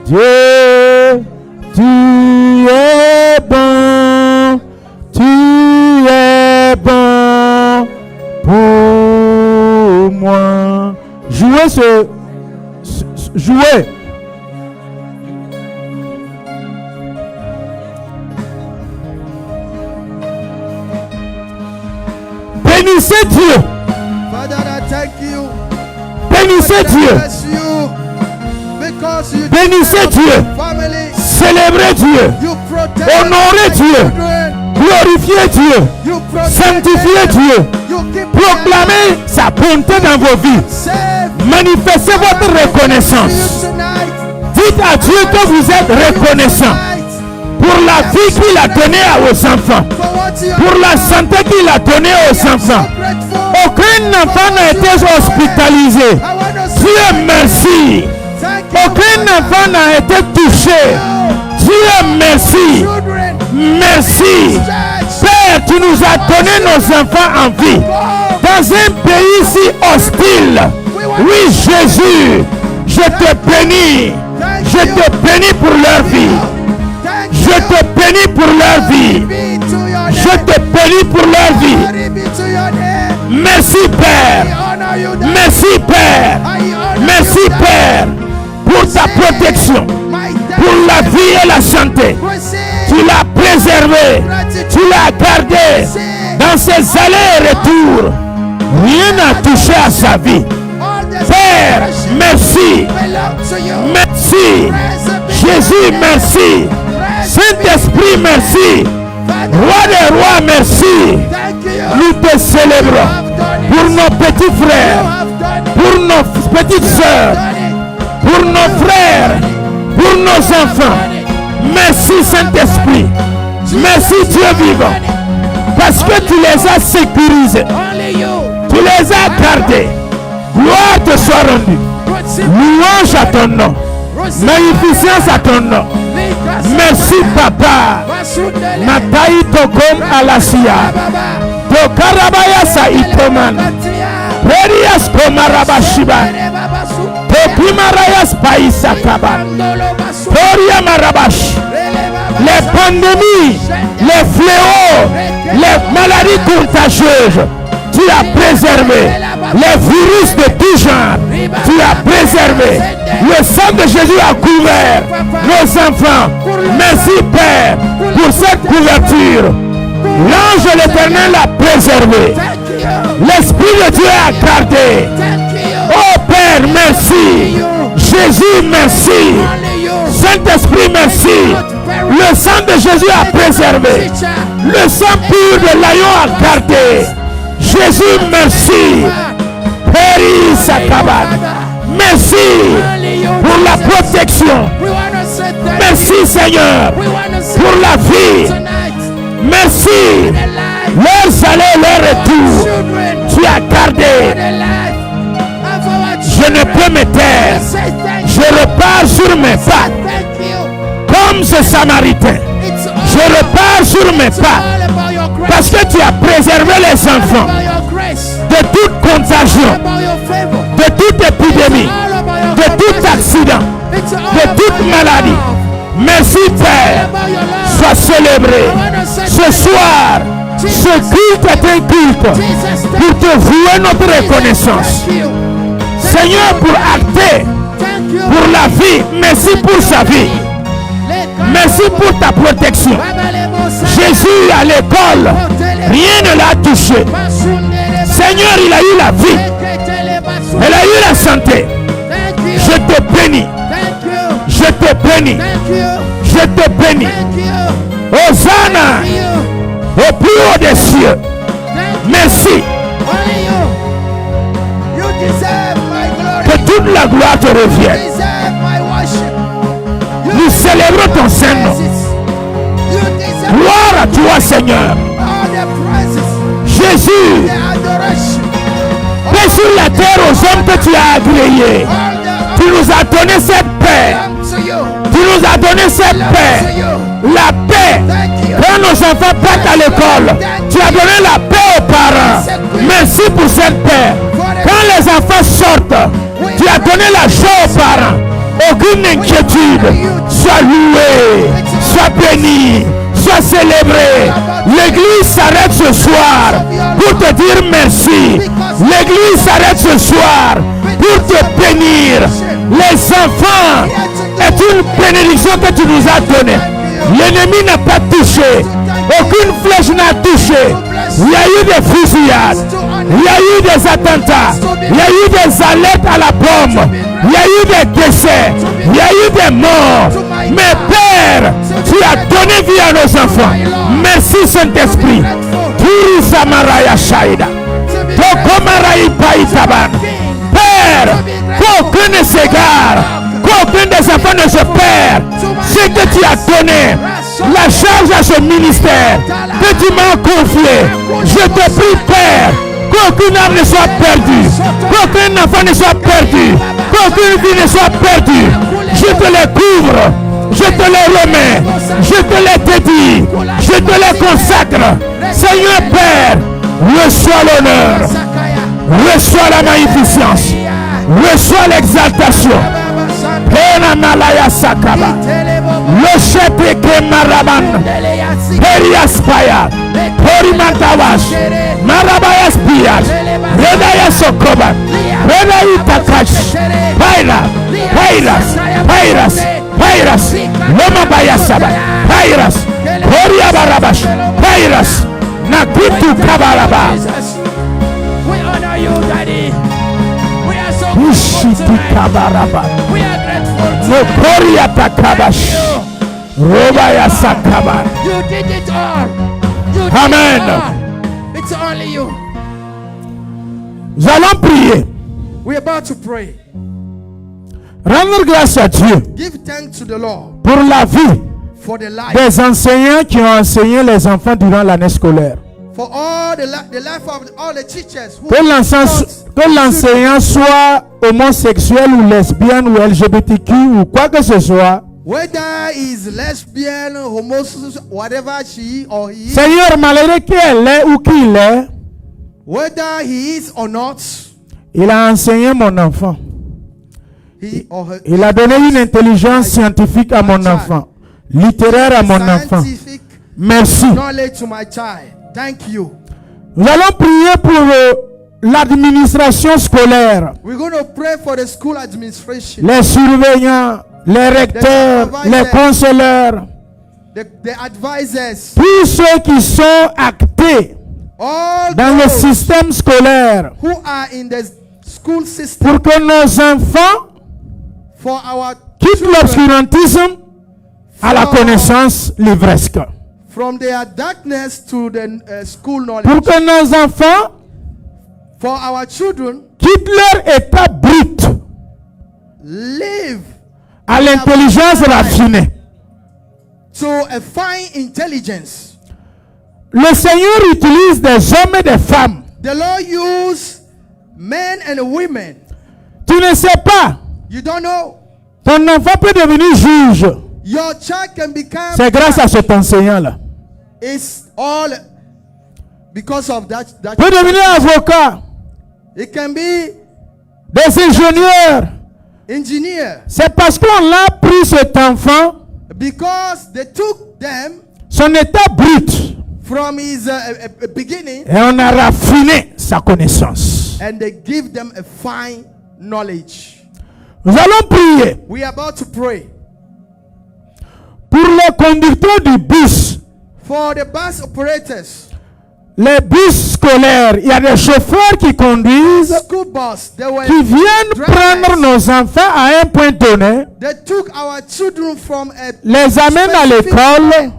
Dieu, tu es bon. Tu es bon pour moi. Jouez jouez. Bénissez Dieu. Father, I thank you. Bénissez Dieu. Bless you because you Bénissez take care of Dieu. your family. Célébrez Dieu. You protect Honorez my Dieu. children. Glorifiez Dieu. You protect Sanctifiez them. Dieu. You keep Proclamez sa bonté dans vos vies. safe. Manifestez votre reconnaissance. You tonight. Dites à Dieu que vous êtes reconnaissant pour la vie qu'il a donnée à vos enfants, For what you pour la santé qu'il a donnée aux enfants. Aucun enfant n'a été hospitalisé. I want to Dieu say merci. thank you. Aucun enfant n'a été touché. Dieu merci. Children, Merci. church, Père, tu nous as donné nos enfants en vie dans un pays si hostile. Oui, Jésus, je te bénis. Je te bénis pour leur vie. thank Je te bénis pour leur vie. be to your Je name. te bénis pour leur vie. Glory be to your name. Merci, Père. Honor Merci Père. Merci Père pour ta protection, pour la vie et la santé. Tu l'as préservé, tu l'as gardé dans ses allers et retours. Rien n'a touché à sa vie. Père, merci. Merci. Jésus, merci. Saint-Esprit, merci. Roi des rois, merci. Nous te célébrons pour nos petits frères, pour nos petites sœurs, pour nos frères, pour nos enfants. Merci Saint-Esprit. Merci Dieu vivant. Parce que tu les as sécurisés. Tu les as gardés. Gloire te soit rendue. Louange à ton nom. Magnificence à ton nom. Merci Papa. Matai tokom alasia. Tokarabaya sa itoman. Perias komarabashiba. Tokimarayas paisa kaban. Toria marabash. Les pandémies, les fléaux, les maladies contagieuses, tu as préservé. Les virus de tout genre, tu as préservé. Le sang de Jésus a couvert nos enfants. Merci Père pour cette couverture. L'ange de l'Éternel a préservé. L'Esprit de Dieu a gardé. Oh Père, merci. Jésus, merci. Saint-Esprit, merci. Le sang de Jésus a préservé. Le sang pur de l'agneau a gardé. Jésus, merci. Péri Sakaban. Merci pour la protection. Merci Seigneur pour la vie. Merci. Leur aller, leur retour. Tu as gardé. Je ne peux me taire. Je repars sur mes pas. Comme ce Samaritain. Je repars sur mes pas. Parce que tu as préservé les enfants de toute contagion, de toute épidémie, de tout accident, de toute maladie. Merci Père. Sois célébré. Ce soir, ce culte est un culte pour te vouer notre reconnaissance. Seigneur, pour acter, pour la vie, merci pour sa vie. Merci pour ta protection. Jésus à l'école, rien ne l'a touché. Seigneur, il a eu la vie. Il a eu la santé. Je te bénis. Je te bénis. Je te bénis. Hosanna au plus haut des cieux. Merci. Que toute la gloire te revienne. Nous célébrons ton Saint-Nom. Gloire à toi, Seigneur. Jésus, paix sur la terre aux hommes que tu as agréés. Tu nous as donné cette paix. Tu nous as donné cette paix. La paix. Quand nos enfants partent à l'école, tu as donné la paix aux parents. Merci pour cette paix. Quand les enfants sortent, tu as donné la joie aux parents. Aucune inquiétude. Sois loué, sois béni, sois célébré. L'église s'arrête ce soir pour te dire merci. L'église s'arrête ce soir pour te bénir. Les enfants est une bénédiction que tu nous as donnée. L'ennemi n'a pas touché. Aucune flèche n'a touché. Il y a eu des fusillades. Il y a eu des attentats. Il y a eu des alertes à la bombe. Il y a eu des décès. Il y a eu des morts. Mais Père, tu as donné vie à nos enfants. Merci Saint-Esprit. Pour Samaraya Shaida. Père, qu'aucun ne s'égare. Qu'aucun des enfants ne se perd. Ce que tu as donné, la charge à ce ministère que tu m'as confié, je te prie Père, qu'aucune âme ne soit perdue, qu'aucun enfant ne soit perdu, qu'aucune vie ne soit perdue. Je te les couvre, je te les remets, je te les dédie, je te les consacre. Seigneur Père, reçois l'honneur, reçois la magnificence, reçois l'exaltation. Pena malaya sakaba. Le chete que maraban. Perias paya. Porimantawas. Marabayas pias. Redaya sokoba. Rada itakash. Pairas. Pairas. Pairas. Pairas. Loma bayasaba. Pairas. Koria barabash. Pairas. Nakutu kabaraba. We honor you, Daddy. We are so Ushiti grateful tonight. kabaraba. We are grateful No tonight. koria takabash. Roba ya sakaba. You did it all. You did Amen. it all. It's only you. Nous allons prier. We're about to pray. Rendre grâce à Dieu Give thanks to the Lord pour la vie for the life, des enseignants qui ont enseigné les enfants durant l'année scolaire. for all the life of all the teachers who Que l'enseignant soit homosexuel ou lesbienne ou LGBTQ ou quoi que ce soit, whether he's lesbian, homosexual, whatever she or he is, Seigneur, malgré qui elle est ou qui il est, whether he is or not, il a enseigné mon enfant. he or her, Il a donné une intelligence scientifique à mon enfant, littéraire à mon enfant. scientific Merci. knowledge to my child. Thank you. Nous allons prier pour l'administration scolaire, We're going to pray for the school administration, les surveillants, les recteurs, les conseillers, the advisors, tous ceux qui sont actés all dans le those système scolaire who are in the school system, pour que nos enfants for our quittent children l'obscurantisme à la connaissance livresque. from their darkness to the school Pour knowledge, que nos enfants for our children quittent leur état brut live à l'intelligence raffinée. to a fine intelligence. Le Seigneur utilise des hommes et des femmes. The Lord use men and women. Tu ne sais pas, You don't know. ton enfant peut devenir juge. Your child can become. C'est grâce à cet enseignant-là. It's all because of that. Peut devenir avocat, It can be des ingénieurs. engineer C'est parce qu'on a pris cet enfant, because they took them son état brut, from his beginning et on a raffiné sa connaissance. and they give them a fine knowledge. Nous allons prier We are about to pray pour les conducteurs du bus, for the bus operators, les bus scolaires. Il y a des chauffeurs qui conduisent, school bus. They were qui viennent prendre nos enfants à un point donné, they took our children from a les amènent à specific l'école, point.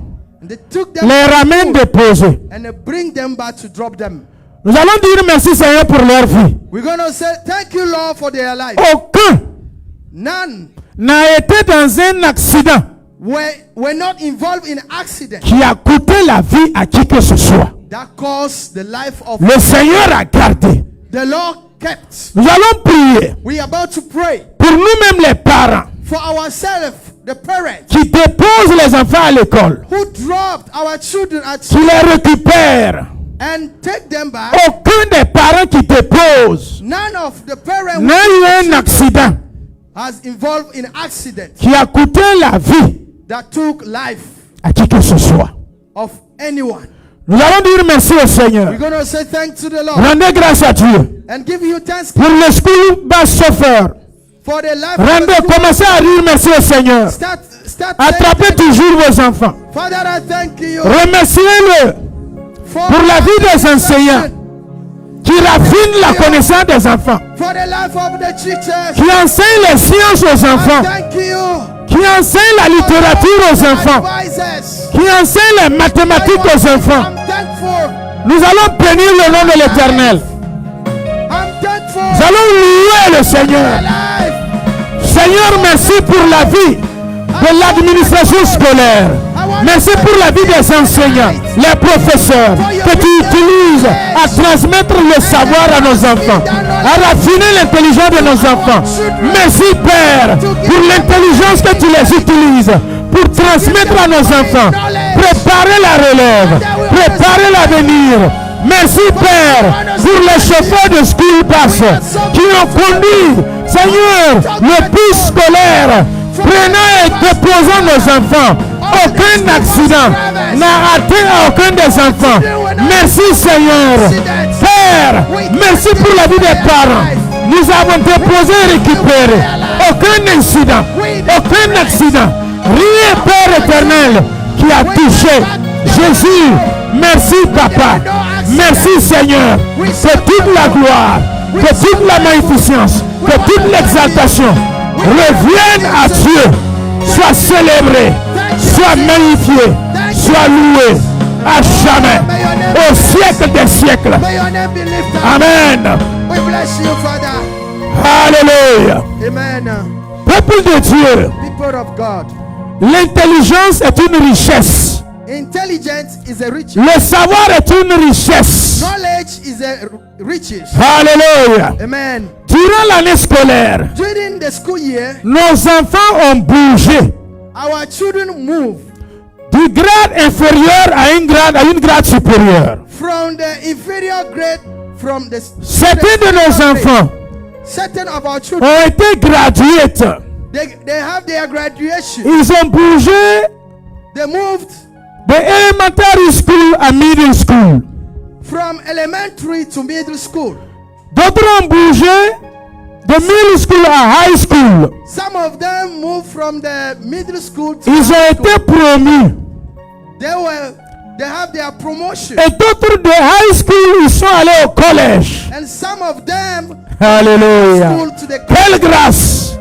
They took them les to ramènent school déposés. and they bring them back to drop them. Nous allons dire merci Seigneur pour leur vie. We're going to say thank you, Lord, for their life. Aucun None n'a été dans un accident were not involved in accident qui a coûté la vie à qui que ce soit. that caused the life of Le Seigneur a gardé. the Lord kept. Nous allons prier We are about to pray pour nous-mêmes les parents for ourselves, the parents qui déposent les enfants à l'école, who dropped our children at qui school les récupèrent. and take them back. Aucun des parents qui déposent None of the parents n'a eu un accident has involved in accident qui a coûté la vie that took life à qui que ce soit. of anyone. Nous allons dire merci au Seigneur. We're going to say thanks to the Lord Rendez grâce à Dieu and give you thanks pour le school bus chauffeur. for the life of the Rendez, school. commencez à dire merci au Seigneur. Start Attrapez saying, toujours vos enfants. Father, I thank you Remerciez-le for pour la vie des the enseignants qui raffinent la connaissance des enfants, for the life of the teachers. qui enseignent les sciences aux enfants, Thank you qui enseignent la littérature aux enfants, advisors. qui enseignent les mathématiques aux enfants. I'm thankful. Nous allons bénir le nom de l'Éternel. I'm thankful Nous allons louer le for Seigneur. life. Seigneur, merci pour la vie de l'administration scolaire. Merci pour la vie des enseignants, les professeurs que tu utilises à transmettre le savoir à nos enfants, à raffiner l'intelligence de nos enfants. Merci Père pour l'intelligence que tu les utilises pour transmettre à nos enfants, préparer la relève, préparer l'avenir. Merci Père pour les chauffeurs de school bus qui ont conduit, Seigneur, le bus scolaire, prenant et déposant nos enfants. Aucun accident n'a atteint aucun des enfants. Merci Seigneur. Père, merci pour la vie des parents. Nous avons déposé et récupéré. Aucun incident, aucun accident. Rien, Père éternel, qui a touché Jésus. Merci, Papa. Merci, Seigneur. Que toute la gloire, que toute la magnificence, que toute l'exaltation revienne à Dieu. Soit célébré, soit magnifié, soit loué à jamais, au siècle des siècles. May your name be lifted. Amen. We bless you, Father. Alléluia. Amen. Peuple de Dieu, People of God. l'intelligence est une richesse. Intelligence is a riches. Le savoir est une richesse. Knowledge is a riches. Alléluia. Amen. Durant l'année scolaire, During the school year, nos enfants ont bougé our children move du grade inférieur à une grade supérieure. from the inferior grade from the Certains de nos enfants certain of our children ont été gradués. they have their graduation. Ils ont bougé They moved de elementary school à middle school. from elementary to middle school. D'autres ont bougé de middle school à high school. Some of them moved from the middle school to Ils ont high été school. promus. They have their promotion. Et d'autres de high school, ils sont allés au collège. And some of them Alléluia. school to the Quelle grâce!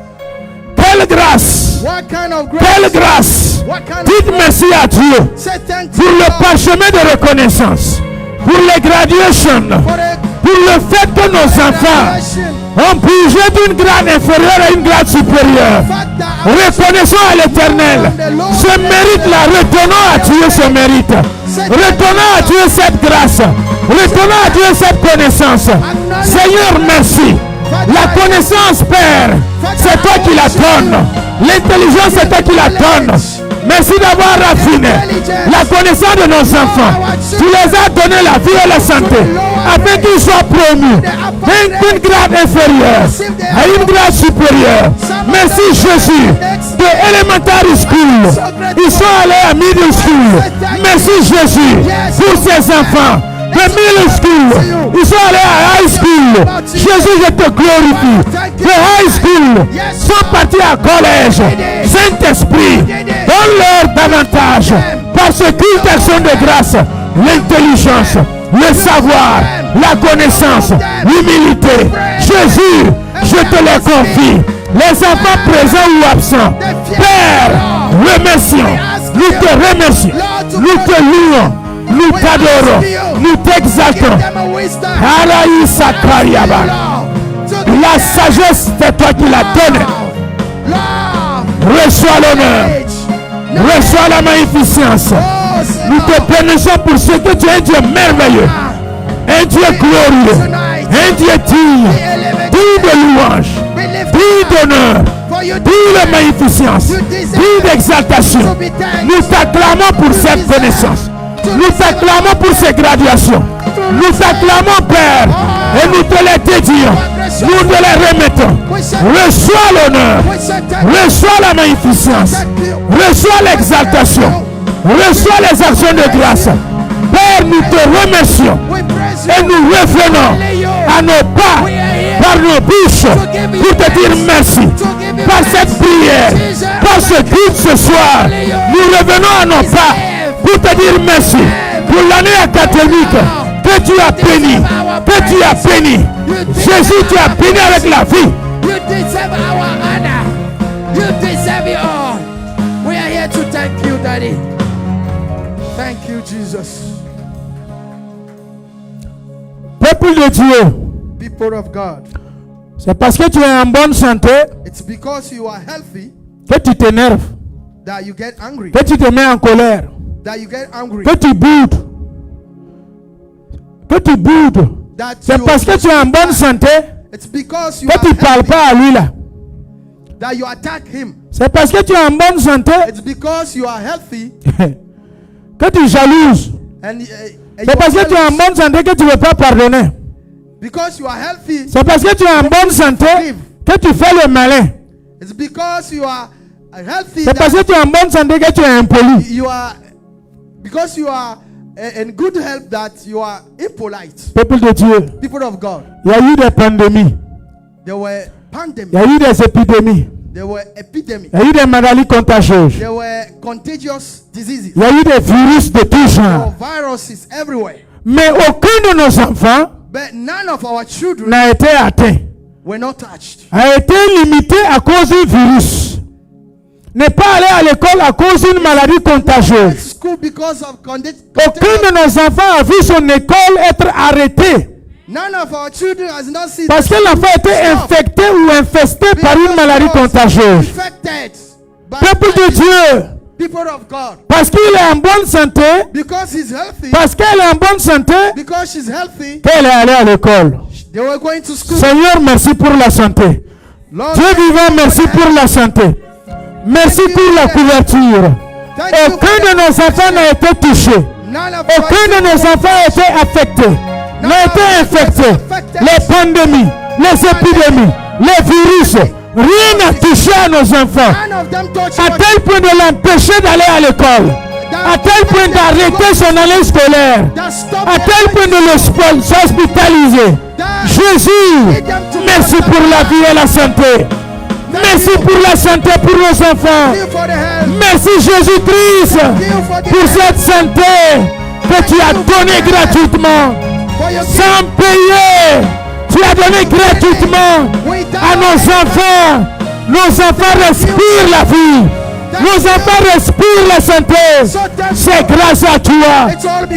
Quelle grâce! what kind of Quelle grace? grâce! What kind of Dites grace? merci à Dieu Say thank pour you le God parchemin de reconnaissance, pour les graduations, for the pour le fait que nos enfants graduation. ont bougé d'une grade inférieure à une grade supérieure. Fact that our Reconnaissons à l'Éternel. Ce mérite-là, retournons à Dieu ce mérite. Retournons à Dieu cette grâce. Retournons à Dieu cette connaissance. Seigneur, merci. La connaissance, Père, c'est toi qui la donnes. L'intelligence, c'est toi qui la donnes. Merci d'avoir raffiné la connaissance de nos enfants. Tu les as donné la vie et la santé afin qu'ils soient promus d'une grade inférieure à une grade supérieure. Merci Jésus. De elementary school, ils sont allés à middle school. Merci Jésus pour ces enfants. De middle school, ils sont allés à high school. Jésus, je te glorifie. De high school, sont partis à collège. Saint-Esprit, donne-leur davantage, parce qu'ils t'action de grâce, l'intelligence, le savoir, la connaissance, l'humilité. Jésus, je te les confie. Les enfants présents ou absents, Père, remercions, nous te remercions, nous te louons. Nous t'adorons, nous t'exaltons. Alaïsa Kariaba. La sagesse, c'est toi qui la donnes. Reçois l'honneur, reçois la magnificence. Nous te bénissons pour ce que tu es un Dieu merveilleux, un Dieu glorieux, un Dieu digne, digne de louange, digne d'honneur, digne de magnificence, digne d'exaltation. Nous t'acclamons pour cette connaissance. Nous t'acclamons pour ces graduations. Nous t'acclamons, Père, et nous te les dédions. Nous te les remettons. Reçois l'honneur, reçois la magnificence, reçois l'exaltation, reçois les actions de grâce. Père, nous te remercions et nous revenons à nos pas, par nos bouches, pour te dire merci. Par cette prière, par ce culte ce soir, nous revenons à nos pas pour te dire merci pour l'année académique que tu as béni, que tu as béni. Jésus, tu as béni avec la vie. You deserve our honor. You deserve it all. We are here to thank you, Daddy. Thank you, Jesus. Peuple de Dieu, People of God. c'est parce que tu es en bonne santé It's because you are healthy que tu t'énerves, that you get angry. que tu te mets en colère, That you get angry. que tu boudes. Que tu boudes. That C'est you, parce que tu es en bonne santé it's because you que are tu ne parles healthy pas à lui là. that you attack him. C'est parce que tu es en bonne santé It's because you are healthy que tu jalouses. and you C'est parce que tu es en are bonne santé que tu ne veux pas pardonner. because you are healthy. C'est parce que tu es en bonne santé que tu fais le malin. It's because you are healthy C'est parce que that tu es en bonne santé que tu es impoli. you are because you are in good health that you are impolite. Peuple de Dieu, People of God. il y a eu des pandémies. There were Il y pandemics. a eu des épidémies. There were epidemics. Il y a eu des maladies contagieuses. There were contagious diseases. Il y a eu des virus de tout There genre. were viruses everywhere. Mais aucun de nos enfants But none of our children n'a été atteint. were not touched. A été limité à cause du virus. N'est pas allé à l'école à cause d'une maladie At contagieuse. school because of Aucun de nos enfants a vu son école être arrêtée. None of our children has not seen Parce que l'enfant était infecté ou infesté par une maladie contagieuse. infected by Peuple de Dieu, people of God. parce qu'il est en bonne santé, Because he's healthy, parce qu'elle est en bonne santé, because she's healthy, qu'elle est allée à l'école. they were going to school. Seigneur, merci pour la santé. Lord, Dieu thank you vivant, for merci the pour health. la santé. Merci pour la couverture. Thank you for Aucun de the nos enfants n'a été touché. None of Aucun de nos enfants a été affecté. N'a été infecté. Les pandémies, les épidémies, les virus, rien n'a touché à nos enfants. None of them touched À our tel point de l'empêcher d'aller à l'école. À tel point d'arrêter son année scolaire. that stopped À tel point de l'hospitaliser. Jésus, merci pour la vie et la santé. Merci pour la santé pour nos enfants. Thank you for the health. Merci Jésus-Christ Thank you for the pour health. cette santé que tu as donnée gratuitement, For your sans payer. Tu as donné gratuitement à nos enfants. Nos enfants respirent la vie. Nos enfants respirent la santé. C'est grâce à toi.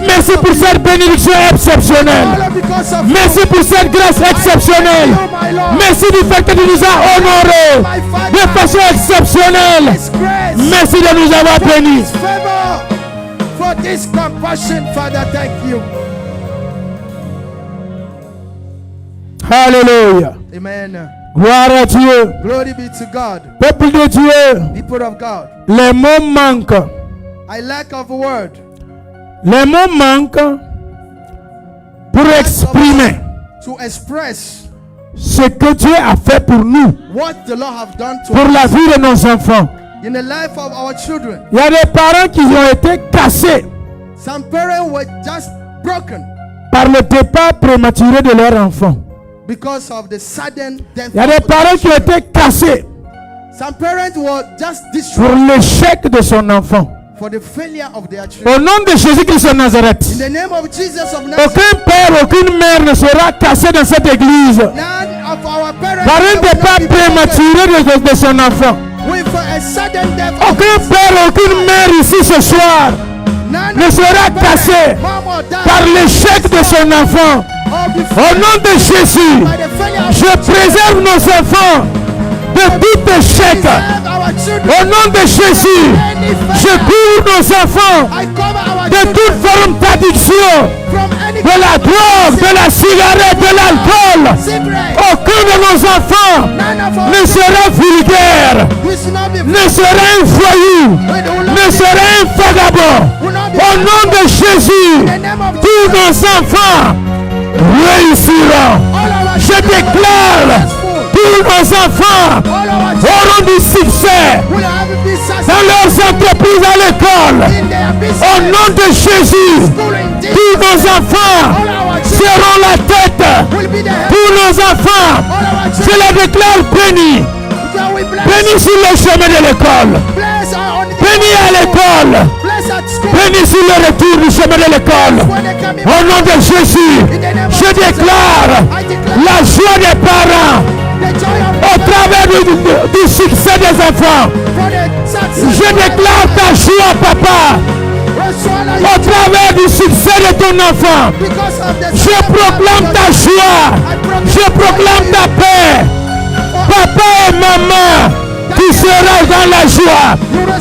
Merci pour cette bénédiction exceptionnelle. all because of Merci pour cette grâce exceptionnelle. Merci du fait que tu nous as honorés de façon exceptionnelle. His grace, Merci de nous avoir bénis. His favor, for this compassion, Father. Thank you. Alléluia. Amen. Gloire à Dieu. Glory be to God. Peuple de Dieu, People of God. les mots manquent. I lack of a word Les mots manquent pour exprimer to express ce que Dieu a fait pour nous, what the Lord have done to pour us la vie de nos enfants. in the life of our children. Il y a des parents qui ont été cassés Some parents were just broken par le départ prématuré de leur enfant. because of the sudden death. Il y a des of their parents qui ont children. été cassés Some parents were just pour destroyed l'échec de son enfant. for the failure of their children. Au nom de Jésus-Christ de Nazareth, In the name of Jesus of Nazareth, aucun père, aucune mère ne sera cassé dans cette église none of our parents par un will not départ be broken prématuré de son enfant. with a sudden death. of Aucun père, aucune mère ici ce soir none ne of sera our parents, cassé mom or dad, par l'échec de son enfant. or be Au nom de Jésus, by the failure of je préserve nos enfants de tout échec. preserve our children. Au nom de Jésus, Any je failure, couvre nos enfants I cover our de children toute forme d'addiction, from any de la drogue, de la cigarette, de l'alcool. cigarette. Aucun de nos enfants None of our ne sera vulgaire, we should not be ne sera un voyou, ne sera un vagabond. Au nom de Jésus, in the name of tous nos enfants réussiront. all our Je children déclare, tous nos enfants all our children auront du succès will have this dans leurs entreprises à l'école. in their business. Au nom de Jésus, School in this, tous nos enfants all our children seront la tête. will be the head. Tous nos enfants, All our je children les déclare bénis. shall we bless. Bénis sur le chemin de l'école. Bless our on the Bénis à l'école. bless at school. Bénis sur le retour du chemin de l'école. When they come in, Au nom de Jésus, je déclare I declare la joie des parents the joy of au travers du succès des enfants. for the success. Je déclare ta joie, papa, au travers du succès de ton enfant. because of the Je proclame ta joie. Je proclame ta paix. Papa et maman, tu seras dans la joie.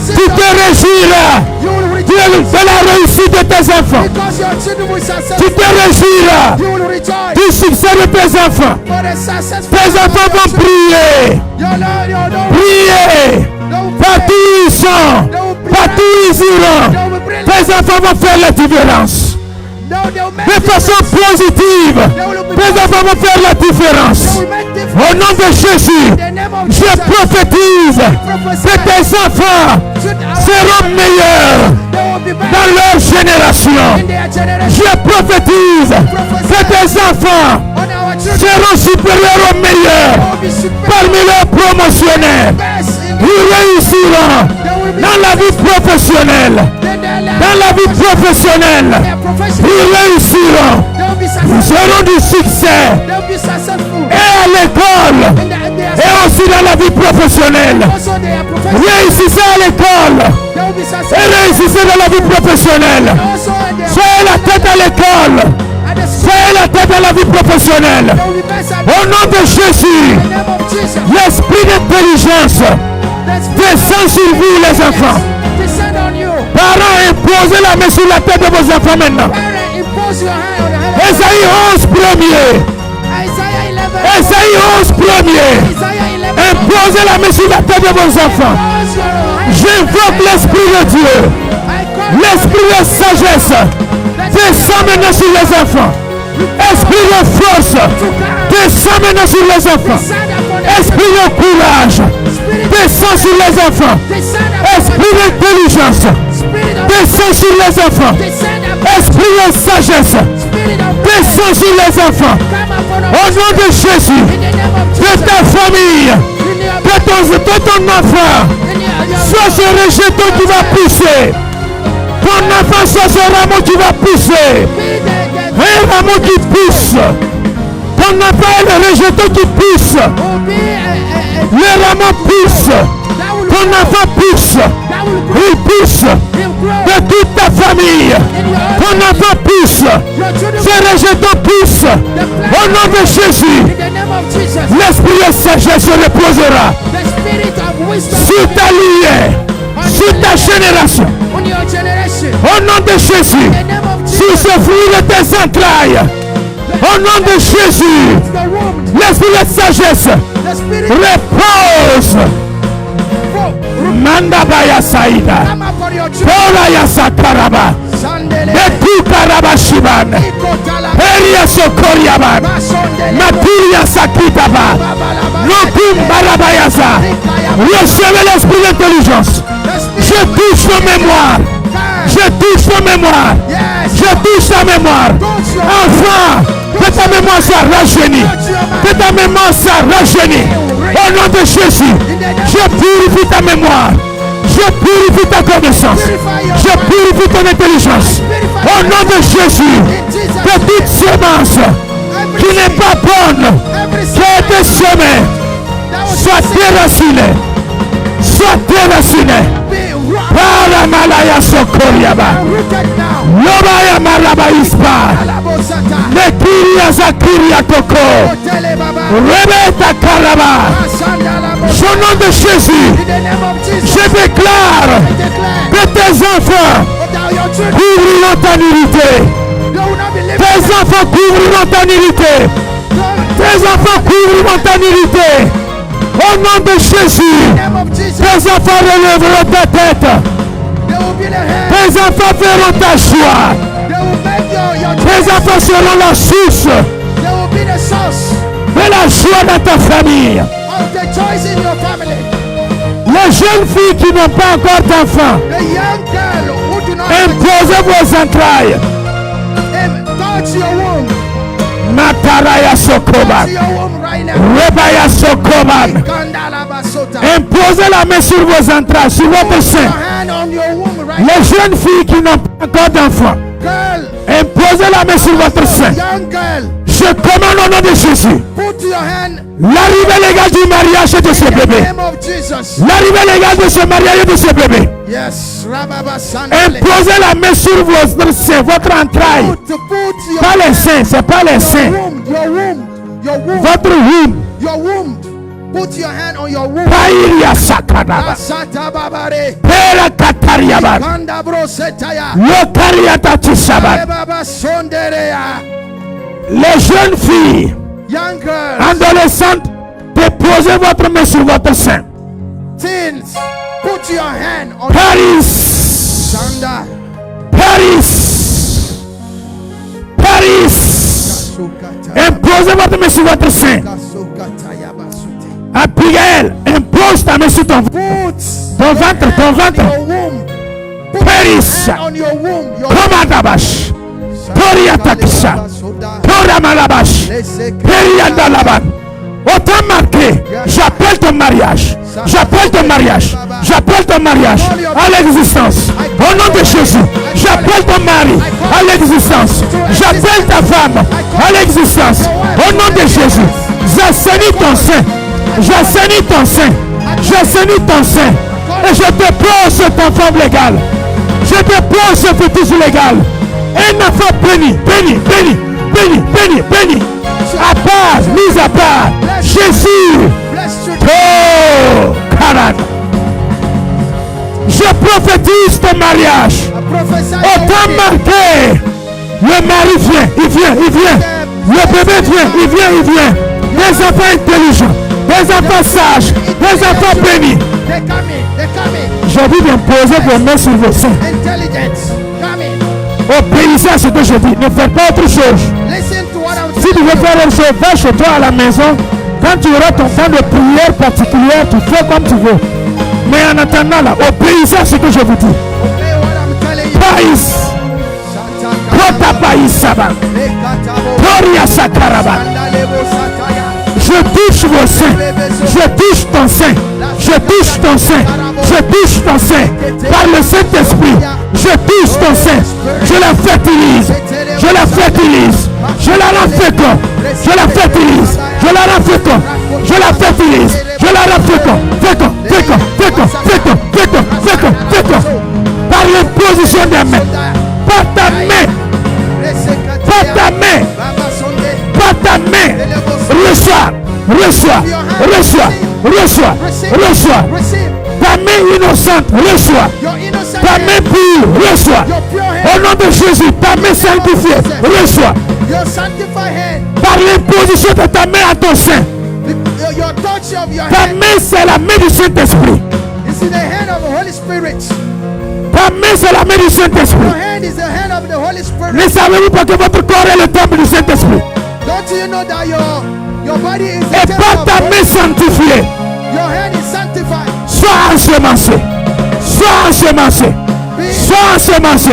Tu te réjouiras You will de rejoice la réussite de tes enfants. because your children will success. Tu te réjouiras You will rejoice du succès de tes enfants. for the success. Tes enfants vont prier, Your Lord, your Lord. prier. Partout où ils sont, partout où ils iront, tes enfants vont faire la différence. De façon positive, tes enfants vont faire la différence. Au nom de Jésus, je prophétise que tes enfants seront meilleurs dans leur génération. Je prophétise que tes enfants seront supérieurs aux meilleurs be superior. parmi les promotionnaires. Best in Ils réussiront dans la vie professionnelle. Dans la vie professionnelle, their profession. ils réussiront. They will be Ils successful. auront du succès. They will be successful. Et à l'école, et aussi dans la vie professionnelle. Also their profession. Réussissez à l'école They will be et successful. réussissez dans la vie professionnelle. Also in their Soyez la tête à l'école. at the school. Soyez la tête à la vie professionnelle. They will be best at Au nom de Jésus, the name of Jesus. l'esprit d'intelligence Let's descend sur vous les enfants. descend on you. Parents, imposez la main sur la tête de vos enfants maintenant. Parent, impose your hand on the head of Ésaïe 11 premier. Isaiah 11. Ésaïe 11 premier. Isaiah 11. Imposez la main sur la tête de vos enfants. Impose your hand. J'invoque l'esprit de Dieu. I call L'esprit de sagesse descend maintenant sur les enfants. Esprit de force descend maintenant sur les enfants. Esprit de courage descend sur les enfants. Esprit d'intelligence descend sur les enfants. Esprit de sagesse descend sur les enfants. Au nom de Jésus, de ta famille, de ton enfant, soit ce rejeton qui va pousser. Ton enfant soit ce rameau qui va pousser. Un rameau qui pousse. Ton enfant est le rejeton qui pousse. Le rameau pousse. Ton enfant pousse. Il pousse de toute ta famille. Ton enfant pousse. Ce rejeton pousse. Au nom de Jésus, l'esprit de sagesse se reposera sur ta lignée, sur ta génération. Au nom de Jésus, sur ce fruit de tes entrailles. Au nom de Jésus, l'esprit de sagesse repose. Mandabaya Saïda, Polaya Sakaraba, Betu Karabashiban, Eria Sokoriaban, Maturia Sakitaba, Nokum Barabayaza. Recevez l'esprit d'intelligence. Je touche nos mémoires. Je touche nos mémoires. Je touche ta mémoire. Enfant, que ta mémoire soit rajeunie. Que ta mémoire soit rajeunie. Au nom de Jésus, je purifie ta mémoire. Je purifie ta connaissance. Je purifie ton intelligence. Au nom de Jésus, que toute semence qui n'est pas bonne, qui a été semée, soit déracinée. Soit déracinée. Par la malaya sokoriaba. Lobaya maraba ispa. Nekiria zakiria toko. Rebeta karaba. Au nom de Jésus, je déclare que tes enfants couvriront ta nudité. Tes enfants couvriront ta nudité. Tes enfants couvriront ta nudité. Au nom de Jésus, tes enfants relèveront ta tête. Tes enfants feront ta joie. Tes enfants seront la source de la joie dans ta famille. Les jeunes filles qui n'ont pas encore d'enfants, imposez vos entrailles. Mataraya Sokoban, Rebaya Sokoban. Imposez la main sur vos entrailles, sur votre sein. Les jeunes filles qui n'ont pas encore d'enfants, imposez la main sur votre sein. Je commande au nom de Jésus l'arrivée légale du mariage de ce bébé. L'arrivée légale de ce mariage de ce bébé. Imposez la main sur votre sein, votre entraille. Pas les seins, c'est pas les seins. Votre womb. Put your hand on your womb. Pairia Sakadaba. Pera Katariaban. Lokariata Tishaban. Les jeunes filles, adolescentes, déposez votre main sur votre sein. Teens, put your hand on Paris. Shanda. Paris. Paris. Imposez votre main sur votre sein. Abigail, impose ta main sur ton ventre. Ton ventre. Paris. Komadabash. Toriatakisha. Toramalabash. Periandalaban. Autant marqué J'appelle ton mariage. J'appelle ton mariage. J'appelle ton mariage à l'existence. Au nom de Jésus. J'appelle ton mari à l'existence. J'appelle ta femme à l'existence. Au nom de Jésus. J'assainis ton sein. J'assainis ton sein. J'assainis ton sein. Et je te pose cet enfant légal. Je te pose ce fœtus légal. Un enfant béni, béni, béni, béni, béni, béni. À part, mis à part. Jésus. Oh, Karan. Je prophétise ton mariage. Au temps marqué. Le mari vient, il vient, il vient. Le bébé vient, il vient, il vient. Des enfants intelligents, des enfants sages, des enfants bénis. J'ai dit d'imposer vos mains sur vos seins. Obéissez à ce que je dis. Ne faites pas autre chose. Si tu veux faire autre chose, va chez toi à la maison. Quand tu auras ton temps de prière particulière, tu fais comme tu veux. Mais en attendant là, obéissez à ce que je vous dis. Païs. Kota Païs Saba. Toria Sakaraba. Je touche vos seins. Je touche ton sein. Je touche ton sein. Je touche ton sein. Par le Saint-Esprit. Je touche ton sein. Je la fertilise. Je la fertilise. Je la rends féconde. Je la fertilise. Je la rends féconde. Je la fertilise. Je la rends féconde. Féconde, féconde, féconde, féconde, féconde, féconde, féconde. Par l'imposition des mains. Par ta main. Par ta main. Par ta main. Reçois. Reçois. Reçois. Reçois. Reçois. Ta main innocente. Reçois. Ta main pure. Reçois. Au nom de Jésus. Ta main sanctifiée. Reçois. Par l'imposition de ta main à ton sein. Ta main c'est la main du Saint-Esprit. Ta main c'est la main du Saint-Esprit. Ne savez-vous pas que votre corps est le temple du Saint-Esprit? Et par ta main sanctifiée, sois ensemencé. Sois ensemencé. Sois ensemencé.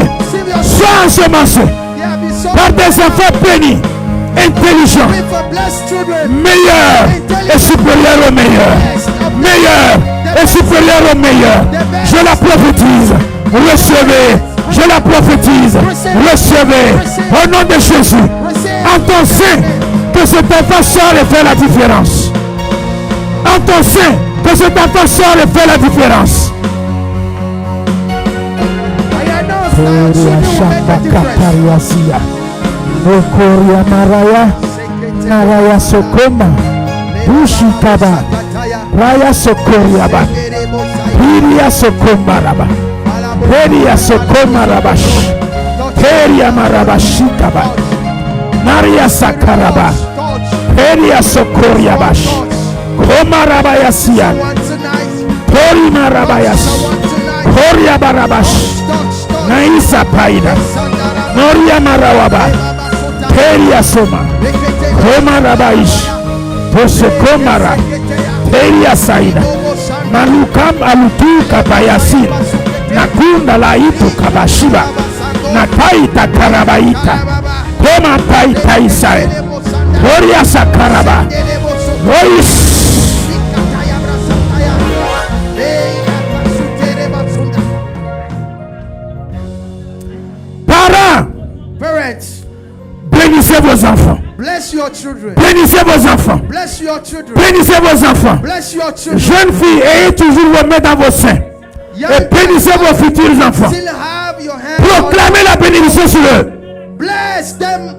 Sois ensemencé. Par des enfants bénis, intelligents, meilleurs et supérieurs aux meilleurs. Meilleurs et supérieurs aux meilleurs. Je la prophétise. Recevez. Je la prophétise. Recevez. Au nom de Jésus. En ton sein, que cet enfant sort et fait la différence. En ton sein, que cet enfant sort et fait la différence. Okoria Maraya, Naraya Sokoma, Ushikaba, Raya Sokoriaba, Hiria Sokomaraba, Heria Sokomarabash, Heria Marabashikaba, Naria Sakaraba, Heria Sokoriabash, Komarabayasian, Tori Marabayas, Koria Barabash, Naisa Paida, Noria Marawaba, Teria Soma, Koma Rabaish, Tose Komara, Teria Saida, Malukam Alutu Kabayasin, Nakunda Laitu Kabashiba, Nataita Karabaita, Koma Taita Isae, Koria Sakaraba, Rois. Bénissez vos enfants. Bless your children. Bénissez vos enfants. Bless your children. Bénissez vos enfants. Bless your children. Jeunes filles, ayez toujours vos mains dans vos seins. Et bénissez vos futurs enfants. Still have your hand. Proclamez la bénédiction sur eux. Bless them.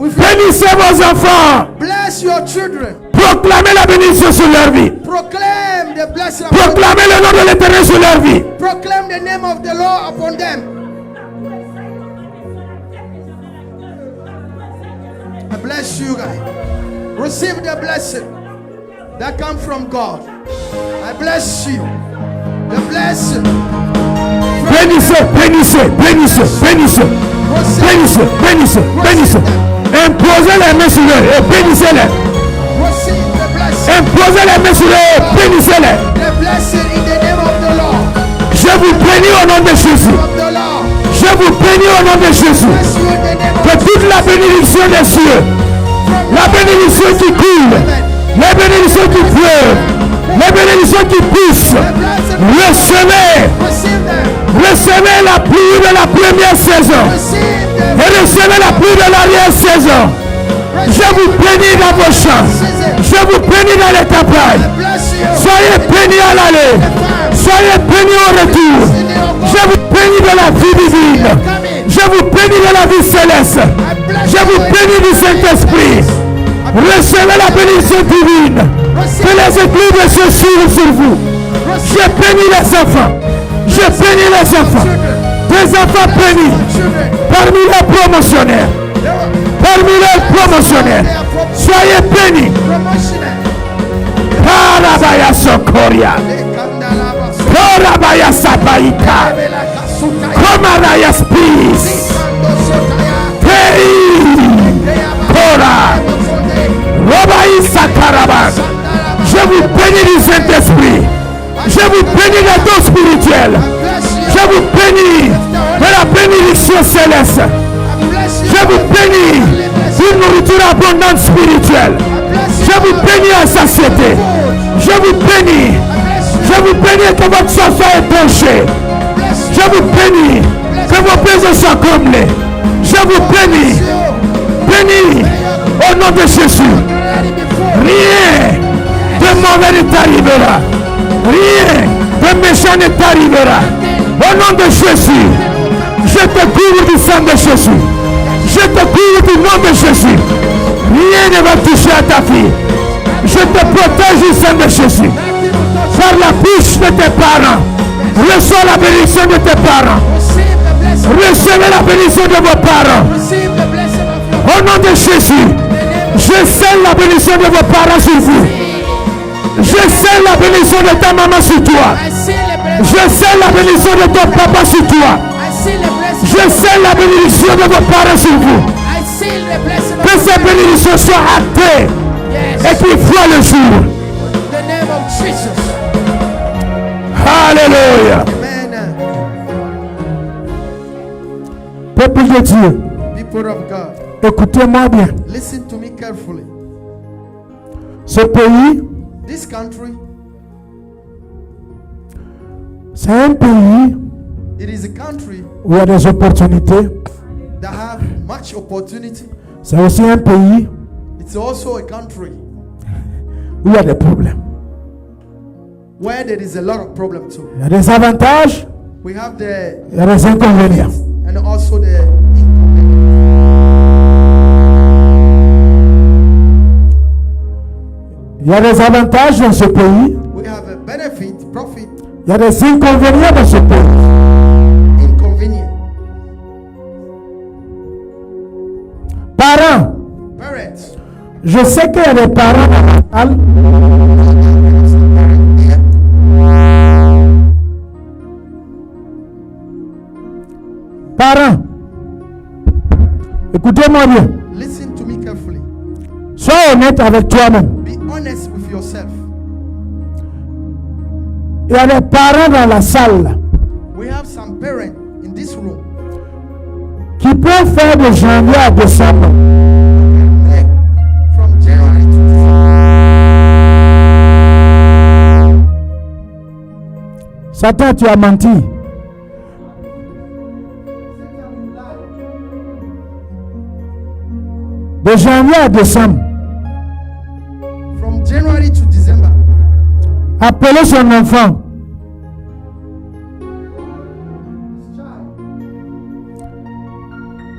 Bénissez vos enfants. Bless your children. Proclamez la bénédiction sur leur vie. Proclaim the blessing. Proclamez le nom de l'Éternel sur leur vie. Proclaim the name of the Lord upon them. I bless you guys. Receive the blessing that comes from God. I bless you. The blessing. Bénissez, bénissez, bénissez, bénissez. Bénissez, bénissez, bénissez. Imposez les mains sur eux et bénissez-les. Receive the blessing. Imposez les mains sur eux et bénissez-les. The blessing in the name of the Lord. Je vous bénis au nom de Jésus. Of the Lord. Je vous bénis au nom de Jésus. Bless you in the name Que of toute la bénédiction des cieux, la bénédiction qui coule Les bénédictions qui pleuvent. Les bénédictions qui poussent. Recevez. Recevez la pluie de la première saison. Et recevez la pluie de l'arrière-saison. Je vous bénis dans vos champs. Je vous bénis dans les campagnes. Soyez bénis à l'aller. Soyez bénis au retour. Je vous bénis de la vie divine. Je vous bénis de la vie céleste. Je vous bénis du Saint-Esprit. Recevez la bénédiction divine. Que les éclipses se suivent sur vous. Je bénis les enfants. Je bénis les enfants. Des enfants bénis. Parmi les promotionnaires. Parmi les promotionnaires. Soyez bénis. Parabaya Sokoria. Parabaya Sapaika. Komaraya Spis. Tei. Kora. Robaï Sakaraban. Je vous bénis du Saint-Esprit. Je vous bénis des dons spirituels. Je vous bénis de la bénédiction céleste. Je vous bénis d'une nourriture abondante spirituelle. Je vous bénis en satiété. Je vous bénis. Je vous bénis que votre sang soit étanché. Je vous bénis que vos besoins soient comblés. Je vous bénis. Bénis au nom de Jésus. Rien de mauvais ne t'arrivera. Rien de méchant ne t'arrivera. Au nom de Jésus, je te couvre du sang de Jésus. Je te couvre du nom de Jésus. Rien ne va toucher à ta fille. Je te protège du sang de Jésus. Par la bouche de tes parents. Reçois la bénédiction de tes parents. Recevez la bénédiction de vos parents. Au nom de Jésus, je scelle la bénédiction de vos parents sur vous. Je scelle la bénédiction de ta maman sur toi. Je scelle la bénédiction de ton papa sur toi. Je scelle la bénédiction de vos parents sur vous. Que ces bénédictions soient actées et qu'ils voient le jour. Alléluia. Peuple de Dieu, People of God, écoutez-moi bien. listen to me carefully. Ce pays, This country, c'est un pays it is a country où il y a des opportunités. that have much opportunity. C'est aussi un pays It's also a country où il y a des problèmes. where there is a lot of problem too. Il y a des avantages, We have the il y a des inconvénients. and also the Il y a des avantages dans ce pays, we have a benefit, profit, il y a des inconvénients dans ce pays. inconvenient. Parents, Parents, je sais qu'il y a des parents dans la salle. Parents, écoutez-moi bien. listen to me carefully. Sois honnête avec toi-même. Be honest with yourself. Il y a des parents dans la salle We have some parents in this room qui peuvent faire de janvier à décembre. like from January to December. Satan, tu as menti. De janvier à décembre, From January to December. appelez son enfant.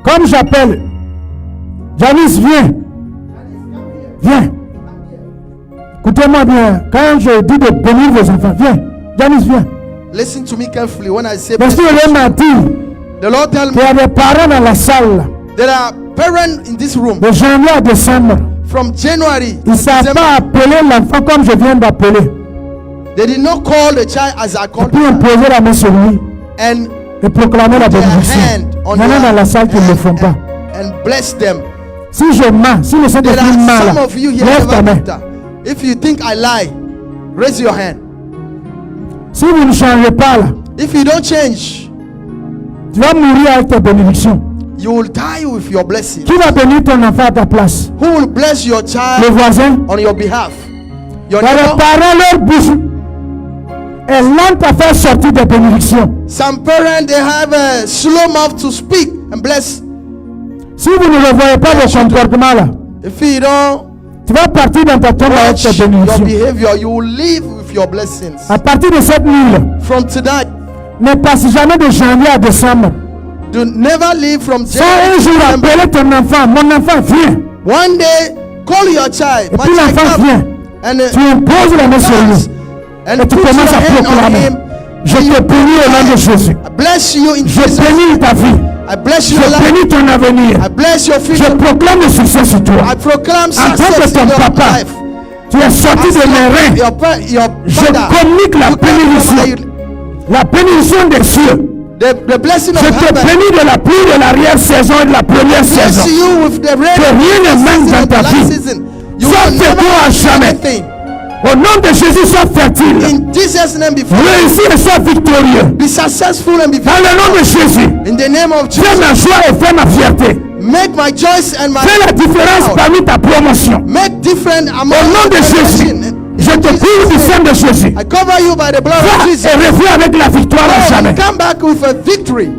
Comme j'appelle, Janice, viens. Viens. Écoutez-moi bien. Quand je dis de bénir vos enfants, viens. Janice, viens. Listen to me carefully when I say Parce que je m'a dit the Lord tell qu'il y me a des parents dans la salle there are parents in this room de janvier à décembre. from January Ils ne to savent December. pas appeler l'enfant comme je viens d'appeler. They did not call the child as I Et called puis him imposer la main sur lui and et proclamer la their bénédiction. hand on Il y en a dans la salle qui ne le font pas. and bless them. Si je mens, si le There Saint-Esprit are ment, some là, of you here lève ta never main. did that. If you think I lie, raise your hand. Si vous ne changez pas là, If you don't change, tu vas mourir avec tes bénédictions. you will die with your blessing. Qui va bénir ton enfant à ta place? Who will bless your Le child voisin? on your behalf? Your Dans les neighbor, parents, leur bouche est lente à faire sortir des bénédictions. some parents, they have a slow mouth to speak and bless. Si vous ne revoyez pas vos comportements là, If you don't tu vas partir dans ta tombe avec watch tes your bénédictions. behavior, you will live with your blessings. À partir de cette nuit-là, From tonight, ne passe jamais de janvier à décembre do never live from sans un January to jour December. appeler ton enfant. Mon enfant, viens. One day, call your child. Et My puis child, l'enfant vient. come. And Tu imposes la main sur lui. and Et tu put your commences à hand on proclamer. him. Je te bénis au nom de Jésus. I bless you in Je Jesus. bénis ta vie. I bless Je your life. bénis ton avenir. I bless your Je future. proclame le succès sur toi. I proclaim En tant que success ton in your papa, life. tu es sorti de mes reins. Your Je father, communique la you came from bénédiction. La bénédiction des cieux. the blessing of Je te heaven. bénis de la pluie de l'arrière-saison et de la première Bless saison. you with the rain Que rien ne manque dans of the ta last vie. season. You Sois will fécond à never jamais. lack anything. Au nom de Jésus, sois fertile. In Jesus' name, be Réussis et sois victorieux. be successful and be Dans le nom de Jésus, in the name of fais Jesus. ma joie et fais ma fierté. Make my choice and my Fais la différence proud. parmi ta promotion. Make different among Au nom de Jésus, je te couvre du sang de Jésus. I cover you by the blood of Va Jesus. et reviens avec la victoire à Oh, jamais. come back with a victory.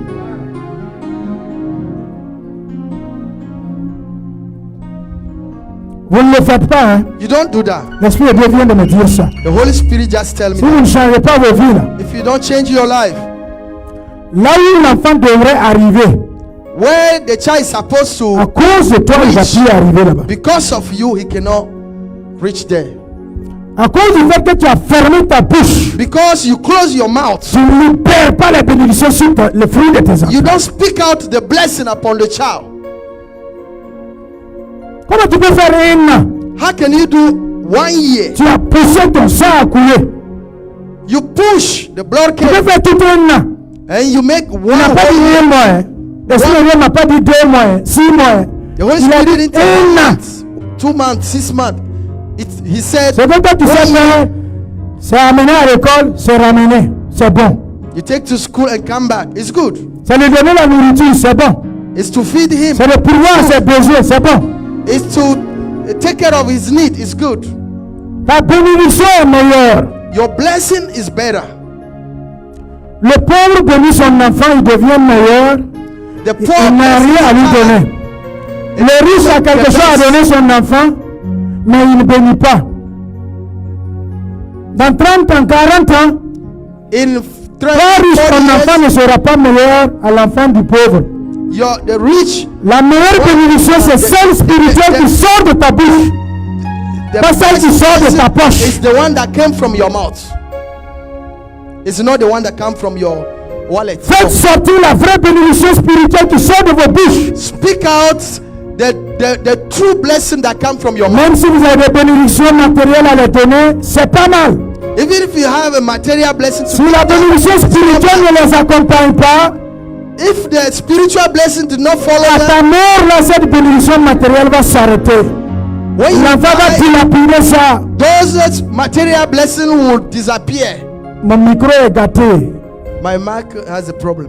Vous ne le faites pas, hein? You don't do that. L'Esprit de Dieu vient de me dire ça. The Holy Spirit just tell me Si that. vous ne changez pas vos vies, là, If you don't change your life, là où l'enfant devrait arriver, where the child is supposed à to, cause de toi, il va plus arriver là-bas. because of you, he cannot reach there. À cause du fait que tu as fermé ta bouche, Because you close your mouth. tu ne libères pas les bénédictions sur le fruit de tes enfants. You don't speak out the blessing upon the child. Comment tu peux faire un an? How can you do 1 year? Tu as poussé ton sang à couler. You push the blood Tu peux came faire tout un an. and you make On n'a pas dit one. 1 mois. Hein. L'Esprit de Dieu n'a pas dit 2 mois, hein, 6 mois. Hein. The Holy Il a Spirit dit didn't tell 1 an. months, 2 months, 6 months. He said, C'est comme quand tu sais faire, c'est amené à l'école, c'est ramené. C'est bon. you take to school and come back. It's good. C'est lui donner la nourriture, c'est bon. It's to feed him. C'est le pouvoir, ses besoins, c'est bon. It's to take care of his need. It's good. Ta bénédiction est meilleure. Your blessing is better. Le pauvre bénit son enfant, il devient meilleur. The Il poor n'a blesses rien à lui his child. donner. Le riche a quelque chose à donner son enfant, mais il ne bénit pas. Dans 30 ans, 40 ans, In 30, toi riche, 40 ton enfant ne years, sera pas meilleur à l'enfant du pauvre. the rich, La meilleure bénédiction, c'est celle spirituelle qui sort de ta bouche. the Pas celle qui best sort de ta blessing poche. is the one that came from your mouth. It's not the one that comes from your wallet. Faites sortir la vraie bénédiction spirituelle qui sort de vos bouches. Speak out the true blessing that comes from your mouth. Même si vous avez des bénédictions matérielles à les donner, c'est pas mal. Even if you have a material blessing to Si la bénédiction spirituelle ne les accompagne pas, if the spiritual blessing did not follow à them, ta mort, là, cette bénédiction matérielle va s'arrêter. when you L'enfant va die, dilapider ça. those material blessing will disappear. Mon micro est gâté. My mic has a problem.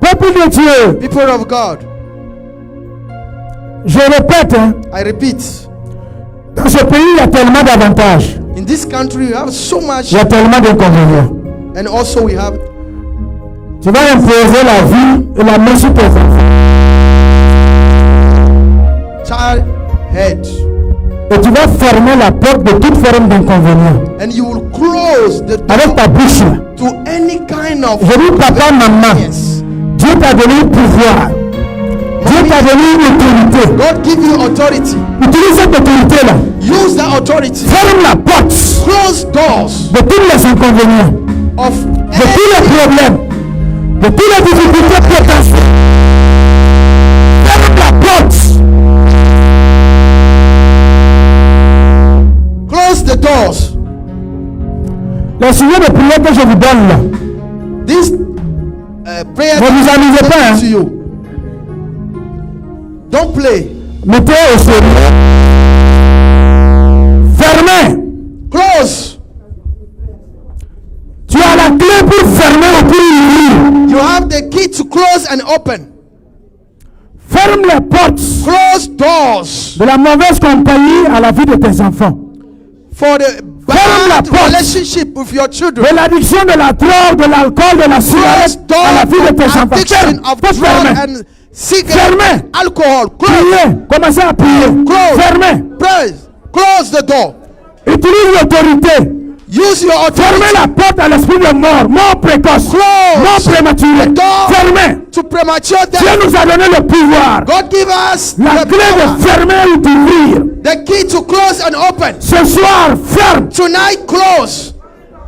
Peuple de Dieu, People of God, je répète, hein, I repeat, dans ce pays, il y a tellement d'avantages. in this country we have so much, Il y a tellement d'inconvénients. and also we have Tu vas imposer la vie et la main sur tes enfants. child head, Et tu vas fermer la porte de toute forme d'inconvénient. and you will close the Avec door ta bouche là. to any kind of Je dis papa, maman, yes. Dieu t'a donné le pouvoir. Dieu t'a donné une autorité. God give you authority. Utilise cette autorité-là. Use that authority. Ferme la porte Close doors de tous les inconvénients, of de tous les problèmes, de toutes les difficultés potentielles. Ferme la porte. close the doors. Les sujets de prière que je vous donne là, This prayer ne vous amusez pas, hein. to you. Don't play. Mettez au sérieux. Fermez. Close. Tu as la clé pour fermer ou pour ouvrir. You have the key to close and open. Ferme les portes Close doors de la mauvaise compagnie à la vie de tes enfants. for the bad porte. relationship with your children. De l'addiction de la drogue, de l'alcool, de la Close cigarette door à la vie de tes enfants. addiction of Faut drug fermer. and cigarette, Fermez. alcohol. Close, Priez. Commencez à prier. Close. Fermez. praise. Close the door. Utilise l'autorité. Use your Fermez authority la porte à l'esprit de mort précoce, mort prématurée. the door Fermez. to premature Dieu death. nous a donné le pouvoir, God give us la the clé power, de fermer ou d'ouvrir. the key to close and open. Ce soir, ferme. Tonight, close.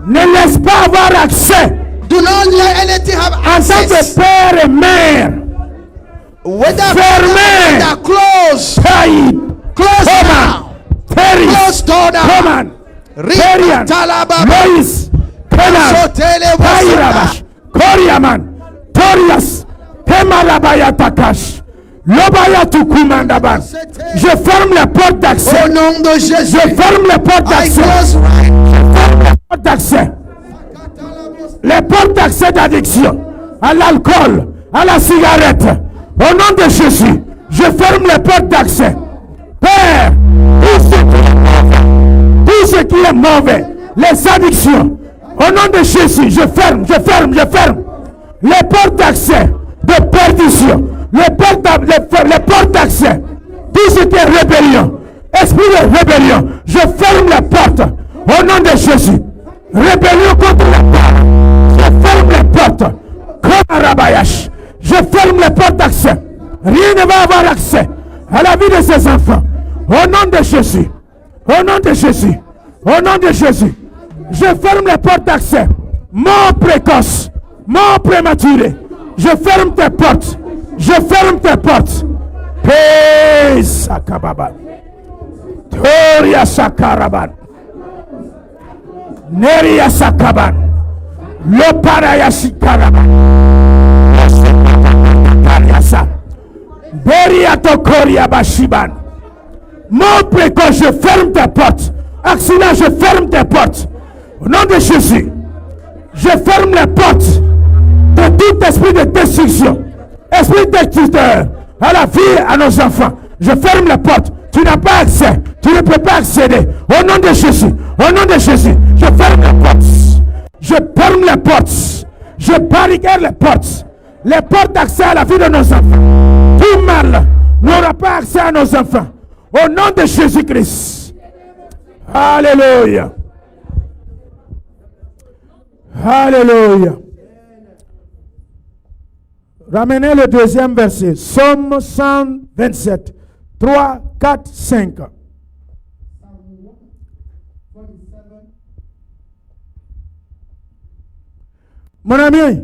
Ne laisse pas avoir accès Do not let anything have en tant que access. père et mère. Whether Fermez. whether close, Taïd, close now. Teris, Close door now. Roman, Terian, Talaba. Loïs, Kenan, Sotele Taïrabash, Koriaman, Torias, Kemarabaya Takash, Lobaya Tukumandaban. Je ferme les portes d'accès. Au nom de Jésus, Je ferme les portes I d'accès. close Les portes d'accès. Les portes d'accès d'addiction à l'alcool, à la cigarette. Au nom de Jésus, je ferme les portes d'accès. Père, tout ce qui est mauvais, les addictions, au nom de Jésus, je ferme. Les portes d'accès de perdition, les portes d'accès, tout ce qui est rébellion, esprit de rébellion, je ferme les portes au nom de Jésus. Rébellion contre les portes, je ferme les portes comme un rabayash. Je ferme les portes d'accès. Rien ne va avoir accès à la vie de ses enfants. Au nom de Jésus. Au nom de Jésus. Au nom de Jésus. Je ferme les portes d'accès. Mort précoce. Mort prématurée. Je ferme tes portes. Je ferme tes portes. Hey, Sakababa. Toria Sakaraban. Neria Sakaban. Loparaya Sikaraban. Beriato Koria Bashiban. Mort précoce, je ferme tes portes. Accident, je ferme tes portes. Au nom de Jésus, je ferme les portes de tout esprit de destruction, esprit destructeur à la vie, à nos enfants. Je ferme les portes. Tu n'as pas accès. Tu ne peux pas accéder. Au nom de Jésus, au nom de Jésus, je ferme les portes. Je ferme les portes. Je barricade les portes. Les portes d'accès à la vie de nos enfants. Tout mal n'aura pas accès à nos enfants. Au nom de Jésus-Christ. Alléluia. Alléluia. Ramenez le deuxième verset. Somme 127. 3, 4, 5. Mon ami,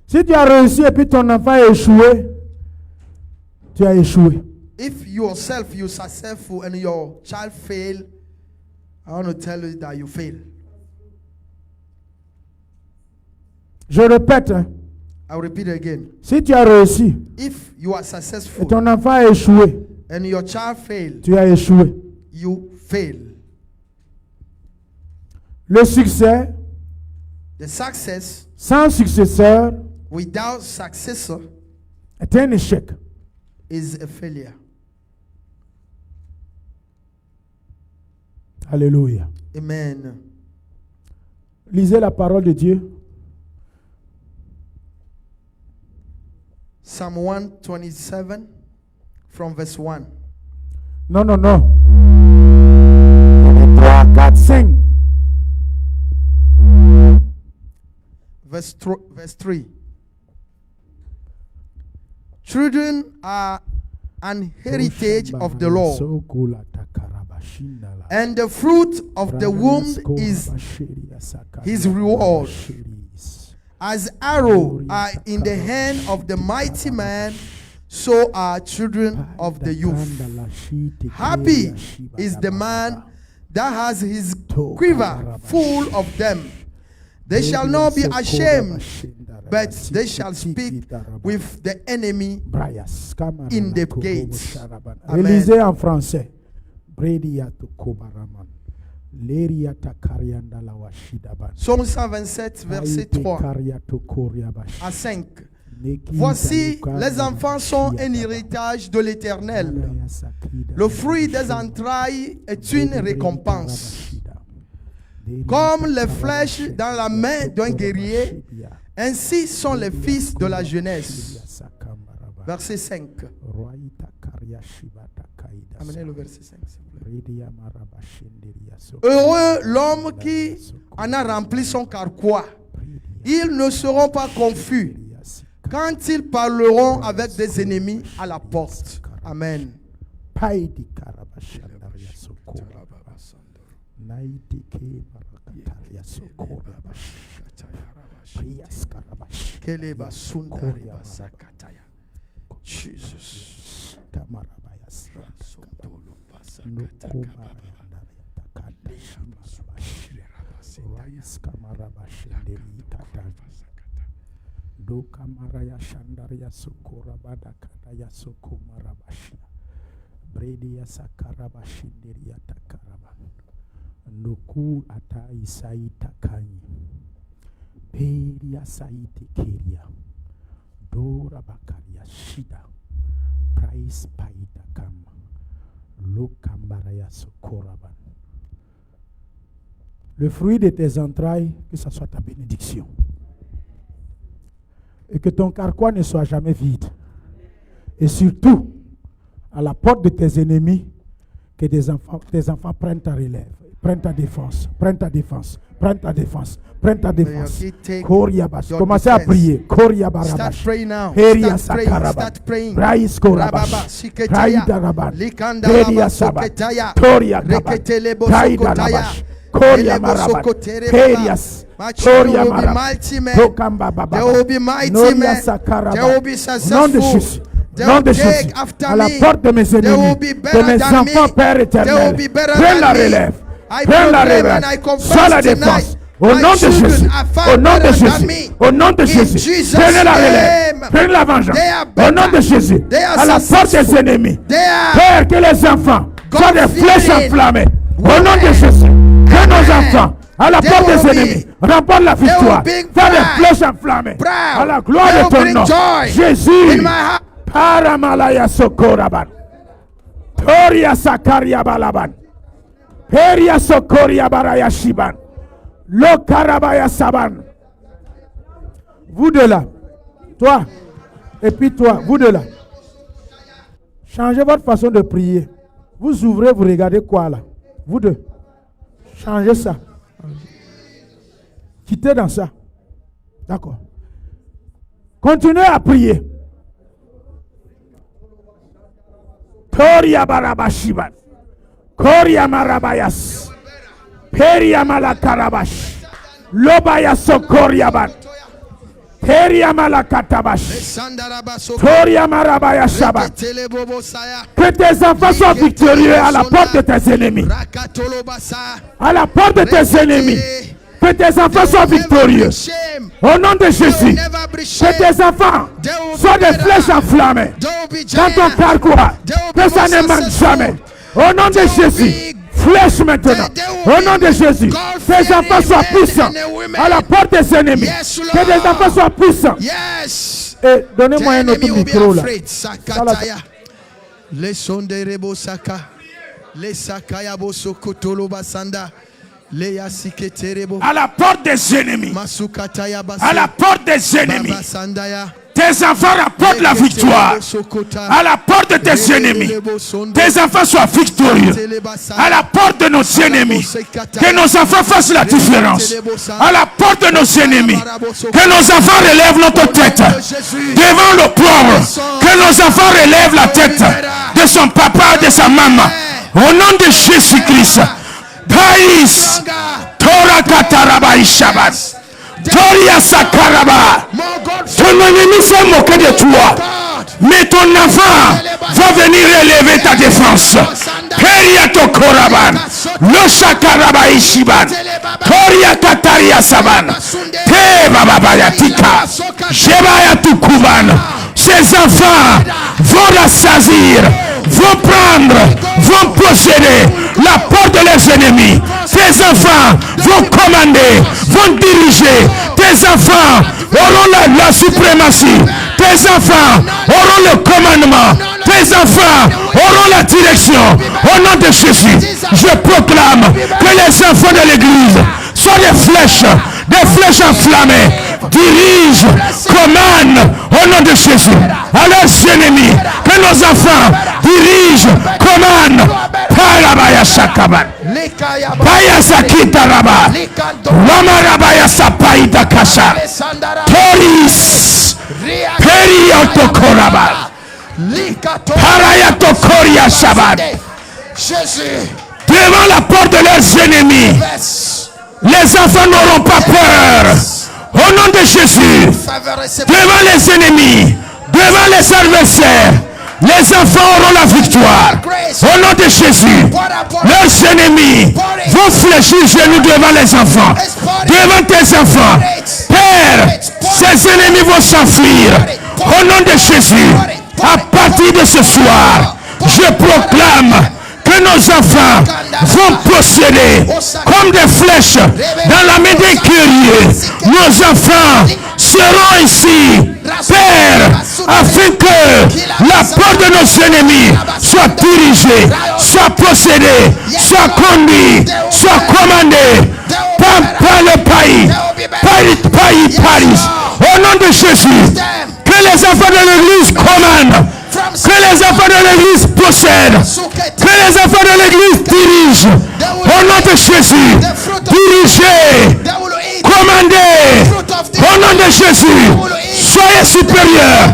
si tu as réussi et puis ton enfant a échoué, tu as échoué. If yourself you successful and your child fail, I want to tell you that you fail. Je répète, hein, I'll repeat again. si tu as réussi If you are et successful ton enfant a échoué, and your child fail, tu as échoué. you fail. Le succès, The success sans successeur, without successor est un échec. is a failure. Alléluia. Amen. Lisez la parole de Dieu. Psalm 127 from verse 1. Non, non, non. 3, 4, 5. Verse 3. Children are an heritage of the Lord, and the fruit of the womb is his reward. As arrows are in the hand of the mighty man, so are children of the youth. Happy is the man that has his quiver full of them. They shall not be ashamed, but they shall speak with the enemy in the gates. Lisez en français. Psaume 127, verset 3 à 5. Voici, les enfants sont un héritage de l'Éternel. Le fruit des entrailles est une récompense. Comme les flèches dans la main d'un guerrier, ainsi sont les fils de la jeunesse. Verset 5. Amenez le verset 5, s'il vous plaît. Heureux l'homme qui en a rempli son carquois. Ils ne seront pas confus quand ils parleront avec des ennemis à la porte. Amen. Jesus. Do kamaraya shandaria sokora bada kadaya sokomarabashia bredia sakarabashindiria takaraba nuku ata isai takanyi peria saiti keria dora bakaria shida price paita kama lokambaraya sokoraban. Le fruit de tes entrailles, que ça soit ta bénédiction. Et que ton carquois ne soit jamais vide. Et surtout, à la porte de tes ennemis, que tes enfants prennent ta relève, prennent ta défense, prennent ta défense, prennent ta défense, prennent ta défense. Commencez à prier. Start praying now. Start praying. My children will be mighty men. They will be mighty men. They will be successful. They will take after me. They will be better than me. They will be better than me. I proclaim and I confess tonight. Au nom de Jésus, au nom de Jésus, au nom de Jésus, prenez la relève, prenez la vengeance. Au nom de Jésus, à la porte des ennemis, Père, que les enfants soient des flèches enflammées. Au nom de Jésus, que nos enfants, à la porte des ennemis, remportent la victoire. Soient des flèches enflammées. À la gloire de ton nom, Jésus. Paramalaya sokoraban, Toria sakaria balaban, Peria sokoria baraya shiban. Lo karabaya saban. Vous deux là, toi, et puis toi, vous deux là. Changez votre façon de prier. Vous ouvrez, vous regardez quoi là? Vous deux. Changez ça. Quittez dans ça. D'accord. Continuez à prier. Toria barabashiban. Koria marabayas. Peria malakarabash. Lobaya sokoriaban. Peria malakatabash. Toria marabaya shaban. Que tes enfants soient victorieux à la porte de tes ennemis. À la porte de tes ennemis. Que tes enfants soient victorieux. Au nom de Jésus. Que tes enfants soient des flèches enflammées. Dans ton carquois. Que ça ne manque jamais. Au nom de Jésus. Flèche maintenant. Au nom de Jésus. Que tes enfants soient puissants. À la porte des ennemis. Que tes enfants soient puissants. Et donnez-moi un autre micro là. Les sonderebo saka. Les sakayabo sokotolo basanda. À la porte des ennemis. À la porte des ennemis. Tes enfants rapportent la victoire. À la porte de tes ennemis. Tes enfants soient victorieux. À la porte de nos ennemis. Que nos enfants fassent la différence. À la porte de nos ennemis. Que nos enfants relèvent notre tête. Devant le pauvre. Que nos enfants relèvent la tête de son papa, de sa maman. Au nom de Jésus-Christ. Païs. Torah Kataraba Ishabas. Toria Sakaraba. Ton ennemi s'est moqué de toi. Mais ton enfant va venir élever ta défense. Peria Tokoraban. Lo Sakaraba Ishiban. Toria Kataria Saban. Te Bababaya Tika. Jebaya Tukuban. Ces enfants vont rassasir, vont prendre, vont posséder la porte de leurs ennemis. Tes enfants vont commander, vont diriger. Tes enfants auront la suprématie. Tes enfants auront le commandement. Tes enfants auront la direction. Au nom de Jésus, je proclame que les enfants de l'église soient des flèches enflammées, dirigent, commandent au nom de Jésus à leurs ennemis. Que nos enfants dirigent, commandent. Parabaya Shakaban. Baya Sakita Raba. Ramarabaya Sapaita Kasha. Toris. Periotokoraba. Parayato Shabbat. Devant la porte de leurs ennemis, les enfants n'auront pas peur. Au nom de Jésus, devant les ennemis, devant les adversaires, les enfants auront la victoire. Au nom de Jésus, leurs ennemis vont fléchir genoux devant les enfants, devant tes enfants. Père, ces ennemis vont s'enfuir. Au nom de Jésus, à partir de ce soir, je proclame que nos enfants vont posséder comme des flèches dans la main des guerriers. Nos enfants seront ici, Père, afin que la porte de nos ennemis soit dirigée, soit possédée, soit conduite, soit commandée par le pays. Paris. Au nom de Jésus, que les enfants de l'église commandent, que les enfants de l'église possèdent, que les enfants de l'église dirigent. Au nom de Jésus, dirigez, commandez. Au nom de Jésus, soyez supérieurs.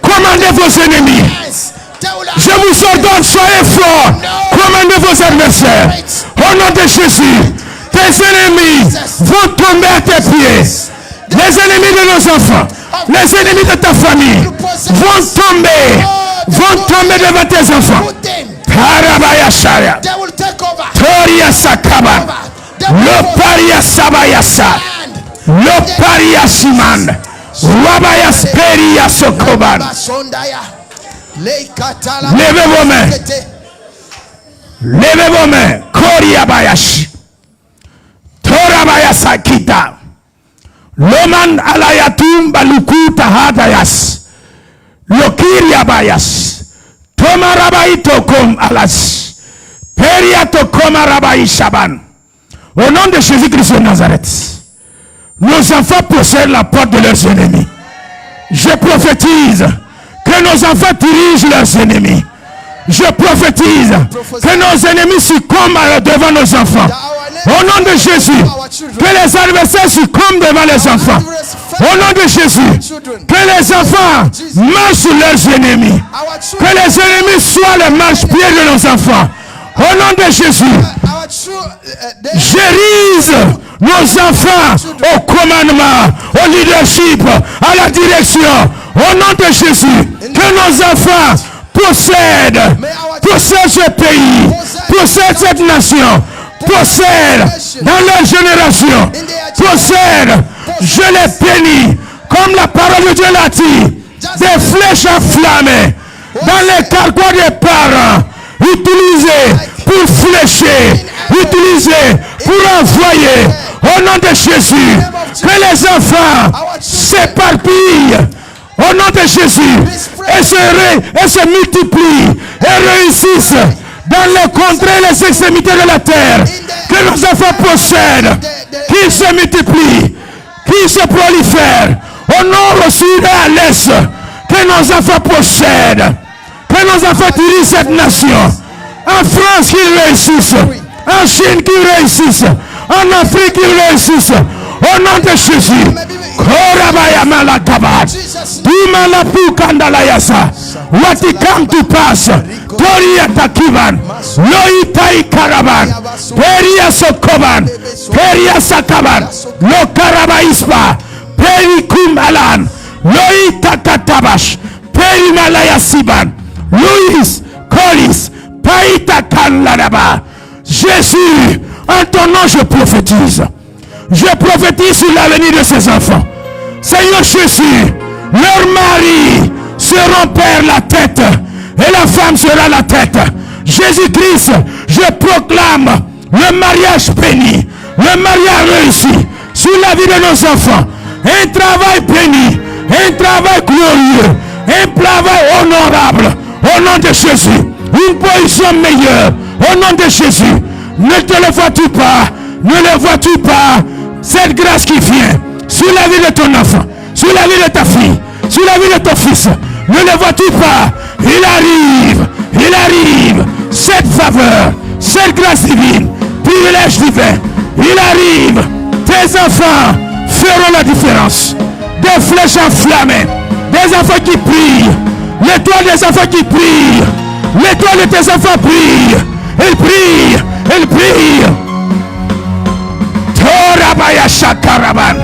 Commandez vos ennemis. Je vous ordonne, soyez forts. Commandez vos adversaires. Au nom de Jésus, tes ennemis vont tomber à tes pieds. Les ennemis de nos enfants, les ennemis de ta famille vont tomber devant tes enfants. Parabaya Sharia, Toria Sakaba, le Paria Sabayasa, le Paria Siman, Rabaya Speria Sokoban. Levez vos mains. Levez vos mains. Koria Bayashi. Torabaya Sakita. Loman alayatum baluku tahadayas. Lokiria bayas. Tomarabaitokom alas. Periatokom arabai shaban. Au nom de Jésus-Christ de Nazareth, nos enfants possèdent la porte de leurs ennemis. Je prophétise que nos enfants dirigent leurs ennemis. Je prophétise que nos ennemis succombent devant nos enfants. Au nom de Jésus, que les adversaires succombent devant les enfants. Au nom de Jésus, que les enfants marchent sur leurs ennemis. Que les ennemis soient les marche-pieds de nos enfants. Au nom de Jésus, j'érise nos enfants au commandement, au leadership, à la direction. Au nom de Jésus, que nos enfants possèdent ce pays, possèdent cette nation, possèdent dans leur génération, possèdent, je les bénis, comme la parole de Dieu l'a dit, des flèches enflammées dans les carquois des parents, utilisées pour flécher, utilisées pour envoyer. Au nom de Jésus, que les enfants s'éparpillent. Au nom de Jésus, et se multiplient et réussissent dans les contrées et les extrémités de la terre. Que nos enfants possèdent, qu'ils se multiplient, qu'ils se prolifèrent au nord, au sud et à l'est. Que nos enfants possèdent, que nos enfants dirigent cette nation. En France qu'ils réussissent, en Chine qu'ils réussissent, en Afrique qu'ils réussissent. Au nom de Jésus, Korabaya Malakabat, Dumalapu Kandalayasa, what it come to pass, Toria Takiban, Loitai Karaban, Peria Sokoban, Peria Sakaban, Lo Karabaispa, Perikum Alan, Loita Katabash, Perimalaya Siban, Louis, Colis, Paita Kanladaba. Jésus, en ton nom je prophétise. Je prophétise sur l'avenir de ces enfants. Seigneur Jésus, leur mari seront père la tête et la femme sera la tête. Jésus-Christ, je proclame le mariage béni, le mariage réussi sur la vie de nos enfants. Un travail béni, un travail glorieux, un travail honorable, au nom de Jésus, une position meilleure, au nom de Jésus. Ne te le vois-tu pas, ne le vois-tu pas, cette grâce qui vient sur la vie de ton enfant, sur la vie de ta fille, sur la vie de ton fils, ne le vois-tu pas, il arrive, cette faveur, cette grâce divine, privilège divin, il arrive, tes enfants feront la différence, des flèches enflammées, des enfants qui prient, l'étoile des enfants qui prient, l'étoile de tes enfants brille, elle brille, elle brille. Torabaya Shakaraban.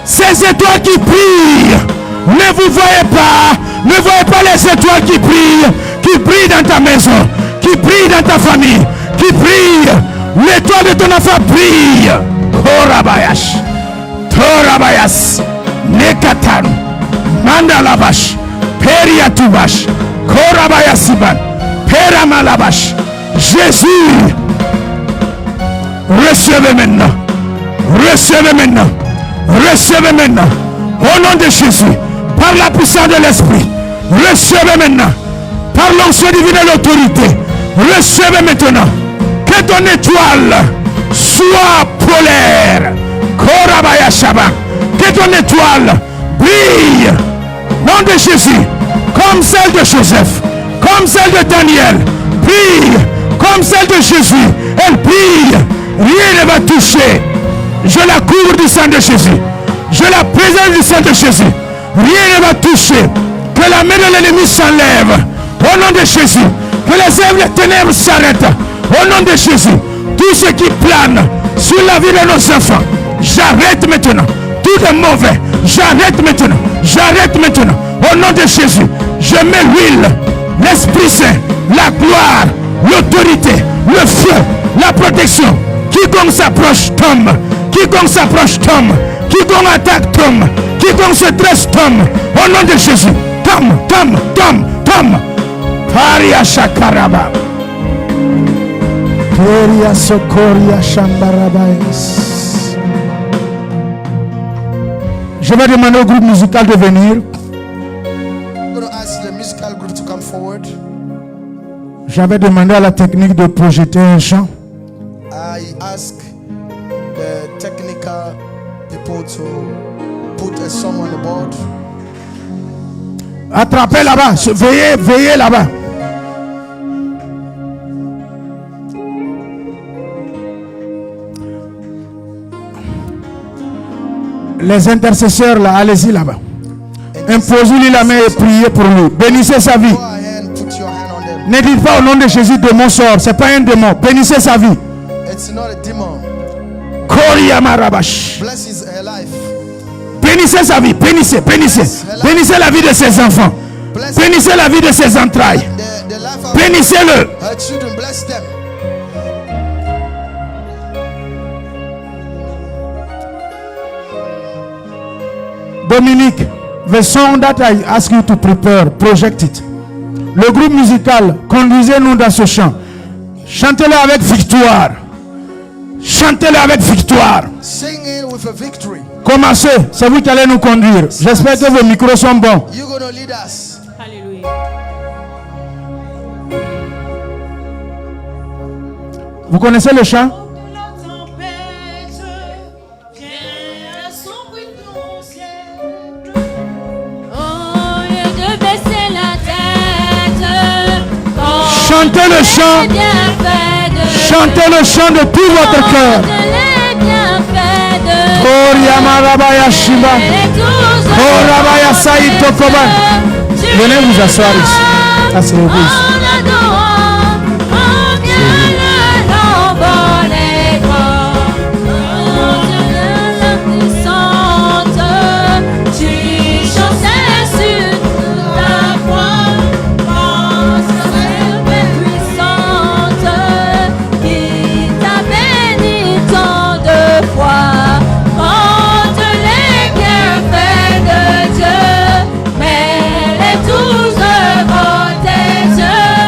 Ces étoiles qui brillent, ne vous voyez pas, ne voyez pas les étoiles qui brillent dans ta maison, qui brillent dans ta famille, qui brillent. L'étoile de ton enfant brille. Korabayash, Torabayas, Nekatan, Mandalabash, Periatubash, Korabayasiban, Peramalabash. Jésus, recevez maintenant, recevez maintenant, recevez maintenant, au nom de Jésus, par la puissance de l'Esprit, recevez maintenant, par l'onction divine et l'autorité, recevez maintenant, que ton étoile soit polaire, Korabaya Shabbat, que ton étoile brille, nom de Jésus, comme celle de Joseph, comme celle de Daniel, brille, comme celle de Jésus, elle brille, rien ne va toucher. Je la couvre du sang de Jésus, je la présente du sang de Jésus, rien ne va toucher, que la main de l'ennemi s'enlève, au nom de Jésus, que les œuvres des ténèbres s'arrêtent, au nom de Jésus, tout ce qui plane sur la vie de nos enfants, j'arrête maintenant, tout est mauvais, j'arrête maintenant, au nom de Jésus, je mets l'huile, l'Esprit Saint, la gloire, l'autorité, le feu, la protection. Quiconque s'approche tombe, quiconque s'approche tombe, quiconque attaque tombe, quiconque se dresse tombe, au nom de Jésus, tombe. Paria Shakaraba. Gloria Socoria Shambarabais. Je vais demander au groupe musical de venir. I'm going to ask the musical group to come forward. J'avais demandé à la technique de projeter un chant. I ask the technical people to put a song on the board. Attrapez là-bas, veillez là-bas. Les intercesseurs là, allez-y là-bas. Imposez-lui la main et priez pour lui. Bénissez sa vie. Go ahead and put your hand on them. Ne dites pas au nom de Jésus démon sort. C'est pas un démon. Bénissez sa vie. It's not a demon. Koria Marabash. Bless her life. Bénissez sa vie. Bénissez. Bénissez la vie de ses enfants. Bénissez la vie de ses entrailles. The life of Bénissez-le. her children. Bless them. Dominique, the song that I ask you to prepare, project it. Le groupe musical, conduisez-nous dans ce chant. Chantez-le avec victoire. Chantez-le avec victoire. Sing it with a victory. Commencez, c'est vous qui allez nous conduire. J'espère que vos micros sont bons. You're going to lead us. Alléluia. Vous connaissez le chant? Chantez le chant. Chantez le chant de tout votre cœur. Koria Marabaya Shiba. Korabaya Saïd Tokoban. Venez vous asseoir ici. Asseyez-vous ici. Mais les 12 œuvres des yeux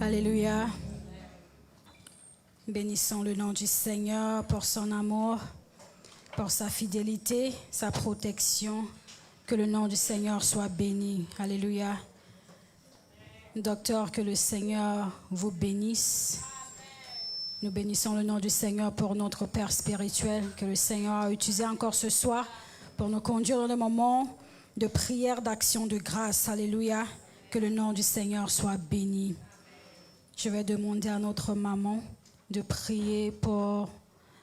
Alléluia. Bénissons le nom du Seigneur pour son amour, pour sa fidélité, sa protection. Que le nom du Seigneur soit béni. Alléluia. Docteur, que le Seigneur vous bénisse. Nous bénissons le nom du Seigneur pour notre Père spirituel, que le Seigneur a utilisé encore ce soir pour nous conduire dans le moment de prière, d'action, de grâce. Alléluia. Que le nom du Seigneur soit béni. Je vais demander à notre maman de prier pour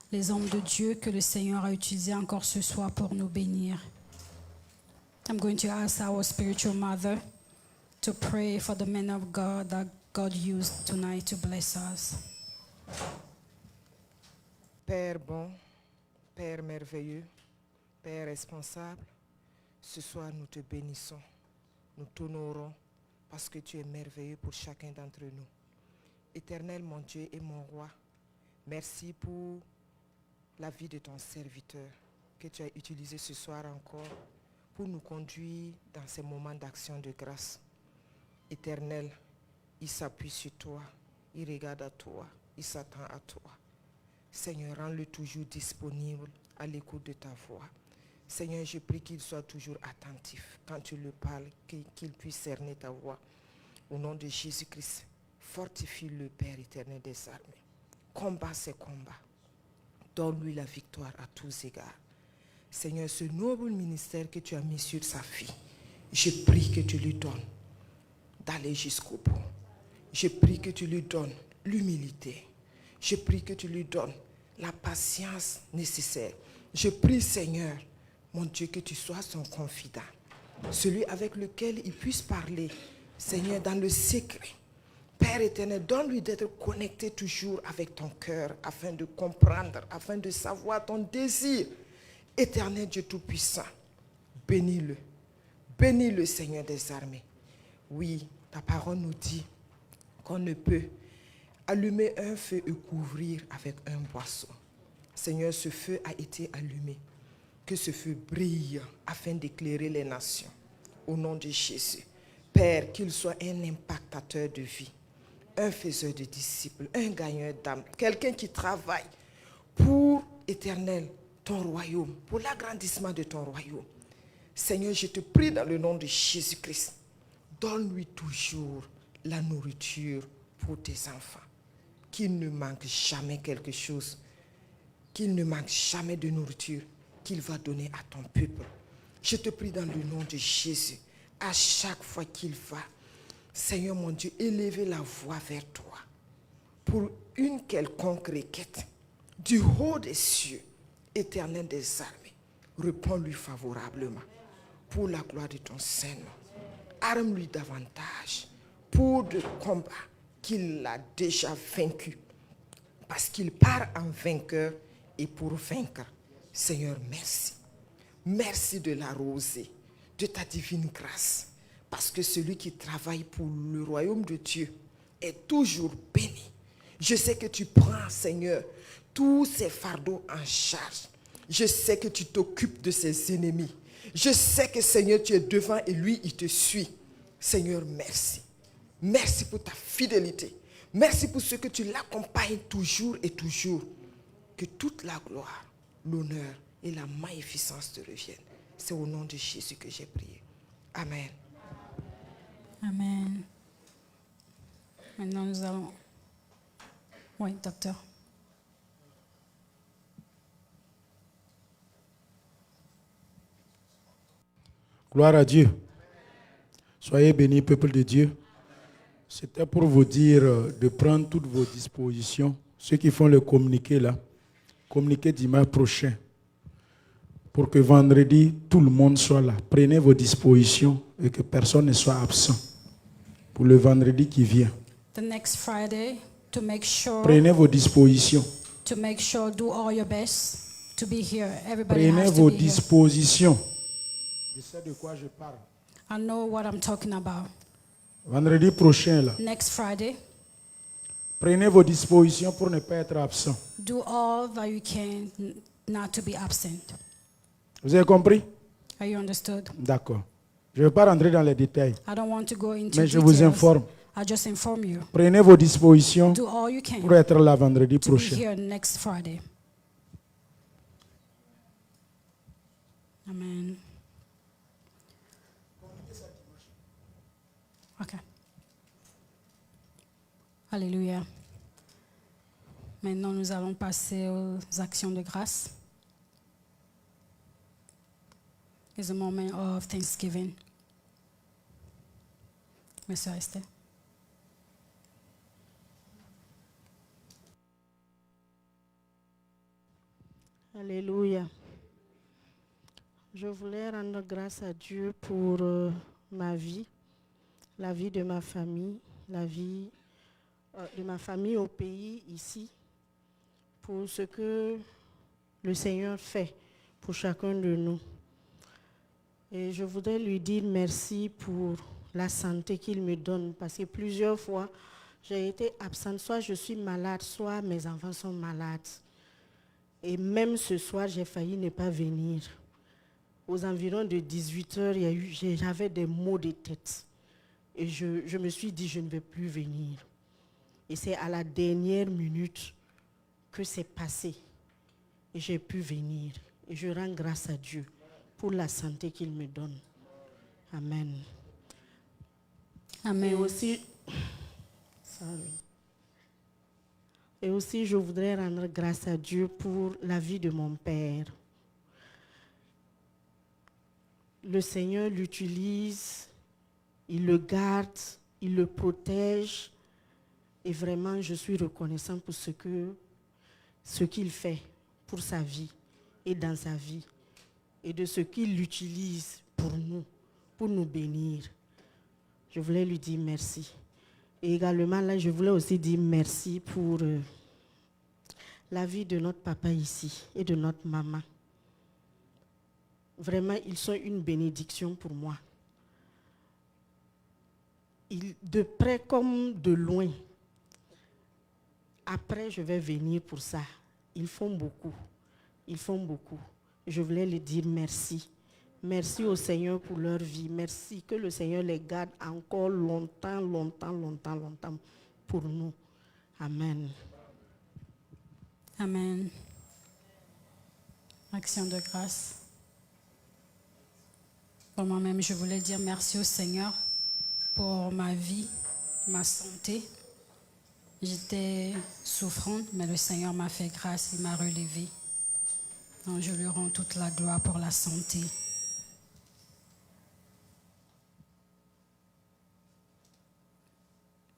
les hommes de Dieu que le Seigneur a utilisés encore ce soir pour nous bénir. I'm going to ask our spiritual mother to pray for the men of God that God used tonight to bless us. Père bon, Père merveilleux, Père responsable, ce soir nous te bénissons, nous t'honorons parce que tu es merveilleux pour chacun d'entre nous. Éternel mon Dieu et mon roi, merci pour la vie de ton serviteur que tu as utilisé ce soir encore pour nous conduire dans ces moments d'action de grâce. Éternel, il s'appuie sur toi, il regarde à toi, il s'attend à toi. Seigneur, rends-le toujours disponible à l'écoute de ta voix. Seigneur, je prie qu'il soit toujours attentif quand tu le parles, qu'il puisse cerner ta voix. Au nom de Jésus-Christ, fortifie le Père éternel des armées. Combat ses combats. Donne-lui la victoire à tous égards. Seigneur, ce noble ministère que tu as mis sur sa fille, je prie que tu lui donnes d'aller jusqu'au bout. Je prie que tu lui donnes l'humilité. Je prie que tu lui donnes la patience nécessaire. Je prie, Seigneur, mon Dieu, que tu sois son confident, celui avec lequel il puisse parler, Seigneur, dans le secret. Père éternel, donne-lui d'être connecté toujours avec ton cœur, afin de comprendre, afin de savoir ton désir. Éternel Dieu Tout-Puissant, bénis-le. Bénis-le, Seigneur des armées. Oui, ta parole nous dit qu'on ne peut allumer un feu et couvrir avec un boisseau. Seigneur, ce feu a été allumé. Que ce feu brille afin d'éclairer les nations. Au nom de Jésus. Père, qu'il soit un impactateur de vie, un faiseur de disciples, un gagneur d'âme, quelqu'un qui travaille pour, éternel, ton royaume, pour l'agrandissement de ton royaume. Seigneur, je te prie dans le nom de Jésus-Christ, donne-lui toujours la nourriture pour tes enfants. Qu'il ne manque jamais quelque chose, qu'il ne manque jamais de nourriture qu'il va donner à ton peuple. Je te prie dans le nom de Jésus, à chaque fois qu'il va, Seigneur mon Dieu, élever la voix vers toi pour une quelconque requête du haut des cieux, éternel des armées. Réponds-lui favorablement pour la gloire de ton Saint-Nom. Arme-lui davantage pour le combat qu'il a déjà vaincu, parce qu'il part en vainqueur et pour vaincre. Seigneur, merci. Merci de la rosée, de ta divine grâce, parce que celui qui travaille pour le royaume de Dieu est toujours béni. Je sais que tu prends, Seigneur, tous ces fardeaux en charge. Je sais que tu t'occupes de ses ennemis. Je sais que, Seigneur, tu es devant et lui, il te suit. Seigneur, merci. Merci pour ta fidélité. Merci pour ce que tu l'accompagnes toujours et toujours. Que toute la gloire, l'honneur et la magnificence te reviennent. C'est au nom de Jésus que j'ai prié. Amen. Amen. Maintenant, nous allons... Oui, docteur. Gloire à Dieu. Soyez bénis, peuple de Dieu. C'était pour vous dire de prendre toutes vos dispositions. Ceux qui font le communiqué là, communiqué dimanche prochain. Pour que vendredi, tout le monde soit là. Prenez vos dispositions et que personne ne soit absent. Pour le vendredi qui vient. The next Friday, to make sure... Prenez vos dispositions. To make sure, do all your best to be here. Everybody Prenez has to vos be here. dispositions. Je sais de quoi je parle. I know what I'm talking about. Vendredi prochain là. Next Friday, Prenez vos dispositions pour ne pas être absent. do all that you can not to be absent. Vous avez compris? Are you understood? D'accord. Je ne vais pas rentrer dans les détails, I don't want to go into mais je details. vous informe. I just inform you. Prenez vos dispositions Do all you can pour être là vendredi to be prochain. here next Friday. Amen. Okay. Alléluia. Maintenant, nous allons passer aux actions de grâce. It's a moment of thanksgiving. Monsieur Esther. Alléluia. Je voulais rendre grâce à Dieu pour ma vie, la vie de ma famille, la vie de ma famille au pays, ici, pour ce que le Seigneur fait pour chacun de nous. Et je voudrais lui dire merci pour la santé qu'il me donne, parce que plusieurs fois, j'ai été absente, soit je suis malade, soit mes enfants sont malades. Et même ce soir, j'ai failli ne pas venir. Aux environs de 18h, j'avais des maux de tête. Et je me suis dit, je ne vais plus venir. Et c'est à la dernière minute que c'est passé. Et j'ai pu venir. Et je rends grâce à Dieu pour la santé qu'il me donne. Amen. Amen. Et aussi, je voudrais rendre grâce à Dieu pour la vie de mon père. Le Seigneur l'utilise, il le garde, il le protège. Et vraiment, je suis reconnaissant pour ce qu'il fait pour sa vie et dans sa vie. Et de ce qu'il utilise pour nous bénir. Je voulais lui dire merci. Et également, là, je voulais aussi dire merci pour la vie de notre papa ici et de notre maman. Vraiment, ils sont une bénédiction pour moi. De près comme de loin. Après, je vais venir pour ça. Ils font beaucoup. Ils font beaucoup. Je voulais les dire merci. Merci au Seigneur pour leur vie. Merci que le Seigneur les garde encore longtemps, longtemps, longtemps, longtemps pour nous. Amen. Amen. Action de grâce. Pour moi-même, je voulais dire merci au Seigneur pour ma vie, ma santé. J'étais souffrante, mais le Seigneur m'a fait grâce, il m'a relevée. Donc je lui rends toute la gloire pour la santé.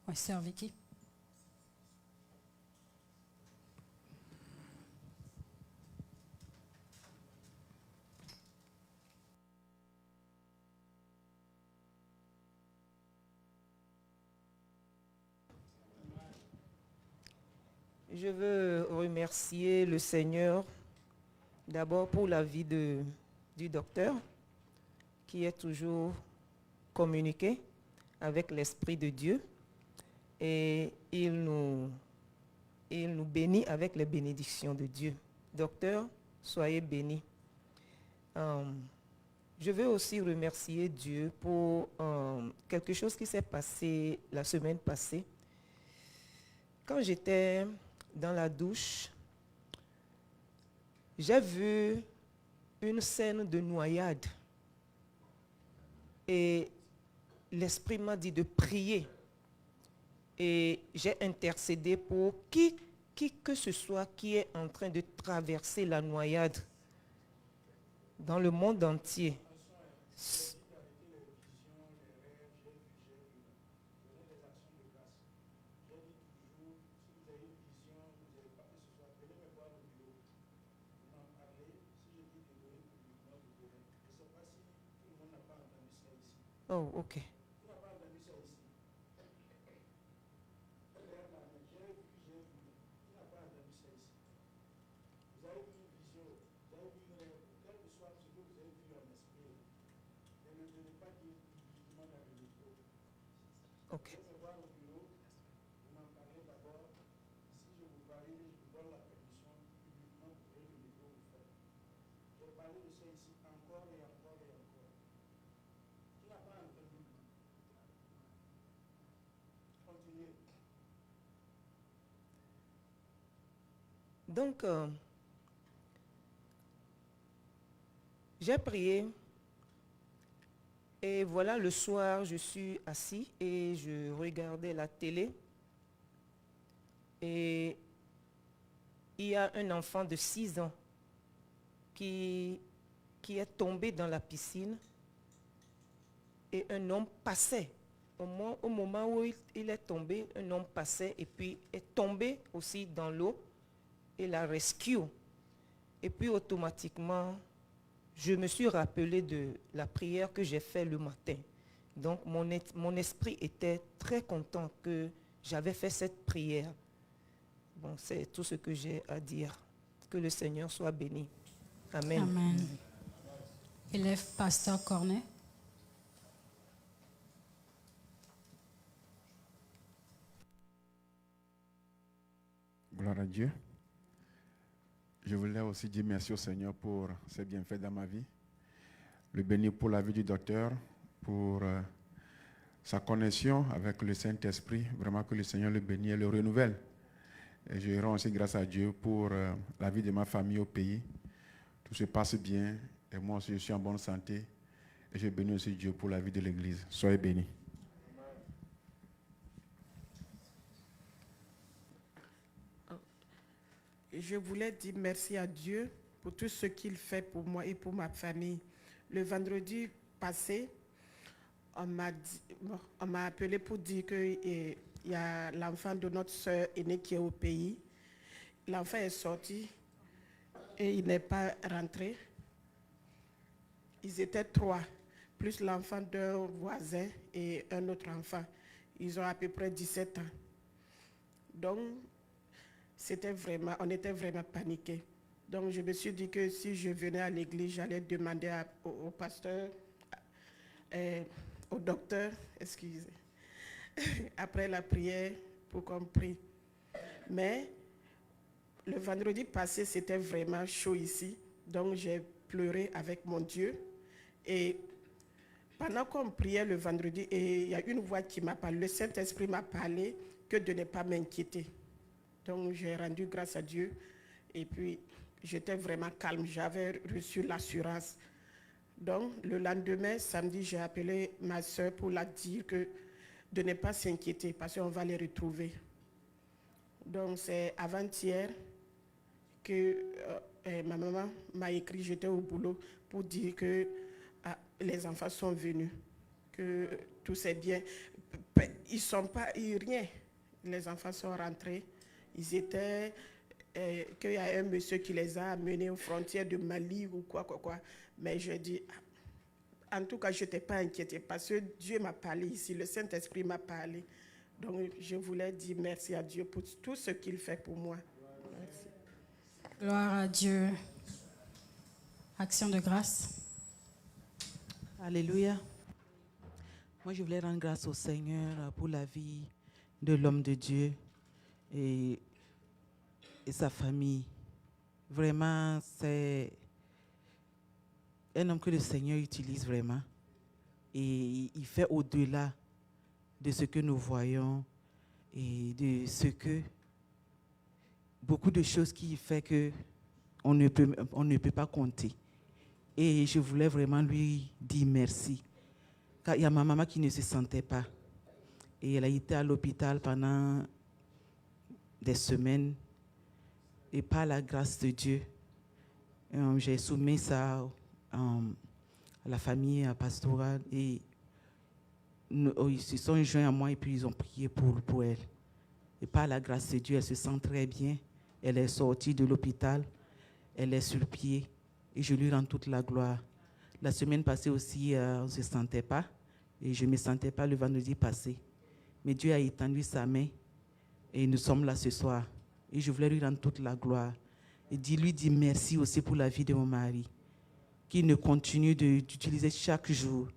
Oui, sœur Vicky. Je veux remercier le Seigneur d'abord pour la vie du docteur qui est toujours communiqué avec l'Esprit de Dieu et il nous bénit avec les bénédictions de Dieu. Docteur, soyez béni. Je veux aussi remercier Dieu pour quelque chose qui s'est passé la semaine passée. Quand j'étais dans la douche, j'ai vu une scène de noyade et l'Esprit m'a dit de prier et j'ai intercédé pour qui que ce soit qui est en train de traverser la noyade dans le monde entier. Oh, ok. Ok. Donc, j'ai prié. Et voilà, le soir, je suis assis et je regardais la télé. Et il y a un enfant de 6 ans qui est tombé dans la piscine. Et un homme passait. Au moment où il est tombé, un homme passait et puis est tombé aussi dans l'eau et la rescue. Et puis automatiquement, je me suis rappelé de la prière que j'ai faite le matin. Donc mon esprit était très content que j'avais fait cette prière. Bon, c'est tout ce que j'ai à dire. Que le Seigneur soit béni. Amen. Amen. Élève Pasteur Cornet. Gloire à Dieu. Je voulais aussi dire merci au Seigneur pour ses bienfaits dans ma vie. Le bénir pour la vie du docteur, pour sa connexion avec le Saint-Esprit. Vraiment que le Seigneur le bénisse et le renouvelle. Et je rends aussi grâce à Dieu pour la vie de ma famille au pays. Tout se passe bien et moi aussi je suis en bonne santé. Et je bénis aussi Dieu pour la vie de l'Église. Soyez bénis. Je voulais dire merci à Dieu pour tout ce qu'il fait pour moi et pour ma famille. Le vendredi passé, on m'a appelé pour dire qu'il y a l'enfant de notre soeur aînée qui est au pays. L'enfant est sorti et il n'est pas rentré. Ils étaient 3, plus l'enfant d'un voisin et un autre enfant. Ils ont à peu près 17 ans. Donc, on était vraiment paniqués. Donc je me suis dit que si je venais à l'église, j'allais demander au pasteur, au docteur, excusez, après la prière pour qu'on prie. Mais le vendredi passé, c'était vraiment chaud ici. Donc j'ai pleuré avec mon Dieu. Et pendant qu'on priait le vendredi, il y a une voix qui m'a parlé, le Saint-Esprit m'a parlé que de ne pas m'inquiéter. Donc j'ai rendu grâce à Dieu et puis j'étais vraiment calme, j'avais reçu l'assurance. Donc le lendemain, samedi, j'ai appelé ma soeur pour la dire de ne pas s'inquiéter parce qu'on va les retrouver. Donc c'est avant-hier que ma maman m'a écrit, j'étais au boulot, pour dire que les enfants sont venus, que tout c'est bien. Ils ne sont pas, rien. Les enfants sont rentrés. Ils étaient, qu'il y a un monsieur qui les a amenés aux frontières de Mali ou quoi. Mais je dis, en tout cas, je n'étais pas inquiétée parce que Dieu m'a parlé ici, le Saint-Esprit m'a parlé. Donc, je voulais dire merci à Dieu pour tout ce qu'il fait pour moi. Merci. Gloire à Dieu. Action de grâce. Alléluia. Moi, je voulais rendre grâce au Seigneur pour la vie de l'homme de Dieu et sa famille. Vraiment, c'est un homme que le Seigneur utilise vraiment. Et il fait au-delà de ce que nous voyons et de ce que... Beaucoup de choses qui fait qu'on ne peut pas compter. Et je voulais vraiment lui dire merci. Car il y a ma maman qui ne se sentait pas. Et elle a été à l'hôpital pendant des semaines. Et par la grâce de Dieu, j'ai soumis ça à la famille pastorale. Et ils se sont joints à moi et puis ils ont prié pour elle. Et par la grâce de Dieu, elle se sent très bien. Elle est sortie de l'hôpital. Elle est sur pied. Et je lui rends toute la gloire. La semaine passée aussi, on ne se sentait pas. Et je ne me sentais pas le vendredi passé. Mais Dieu a étendu sa main. Et nous sommes là ce soir. Et je voulais lui rendre toute la gloire. Et lui dire merci aussi pour la vie de mon mari. Qu'il ne continue d'utiliser chaque jour.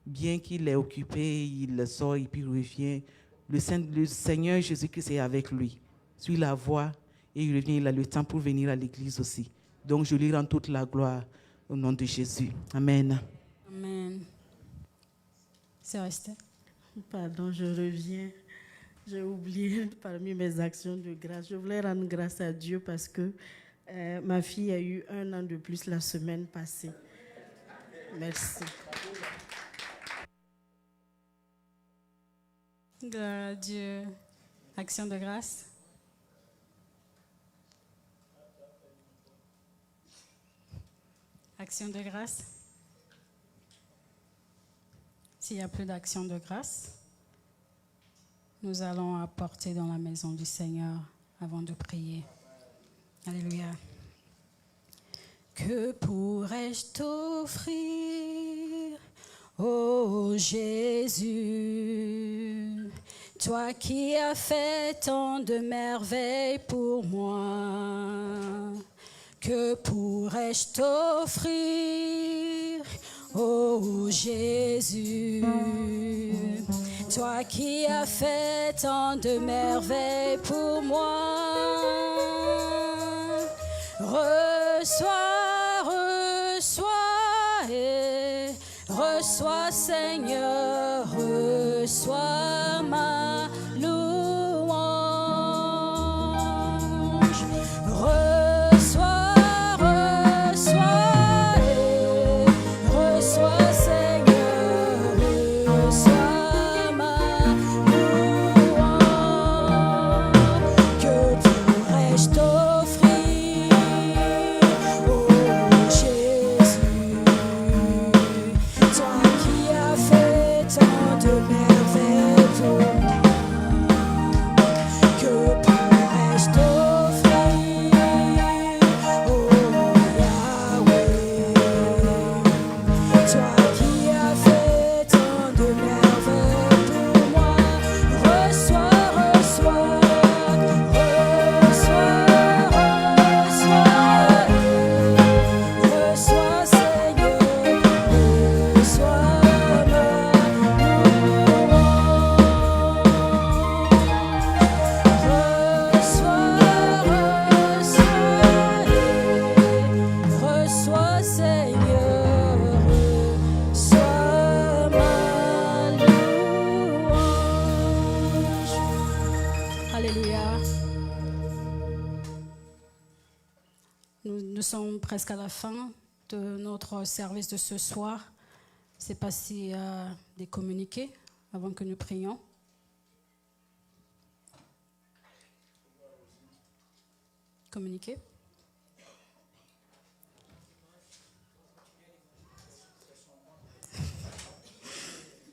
Bien qu'il est occupé, il sort et puis il revient. Le Seigneur Jésus-Christ est avec lui. Suit la voie et il revient. Il a le temps pour venir à l'église aussi. Donc je lui rends toute la gloire au nom de Jésus. Amen. Amen. C'est resté. Pardon, je reviens. J'ai oublié parmi mes actions de grâce. Je voulais rendre grâce à Dieu parce que ma fille a eu 1 an de plus la semaine passée. Merci. Gloire à Dieu. Action de grâce. Action de grâce. S'il n'y a plus d'action de grâce, nous allons apporter dans la maison du Seigneur avant de prier. Alléluia. Que pourrais-je t'offrir, ô Jésus, toi qui as fait tant de merveilles pour moi? Que pourrais-je t'offrir, ô Jésus, toi qui as fait tant de merveilles pour moi? Reçois, reçois et reçois, Seigneur, reçois ma louange. Reçois, reçois et reçois, Seigneur, reçois ma louange. Que pourrais-je t'offrir, ô Jésus, toi qui as fait tant de merveilles pour moi? Que pourrais-je t'offrir, ô Yahweh, toi qui as fait tant de merveilles pour moi? Reçois, reçois, reçois, reçois, reçois, Seigneur, reçois ma reçois, Seigneur, reçois ma louange. Alléluia. Nous sommes presque à la fin de notre service de ce soir. Je ne sais pas s'il y a des communiqués avant que nous prions. Communiquer.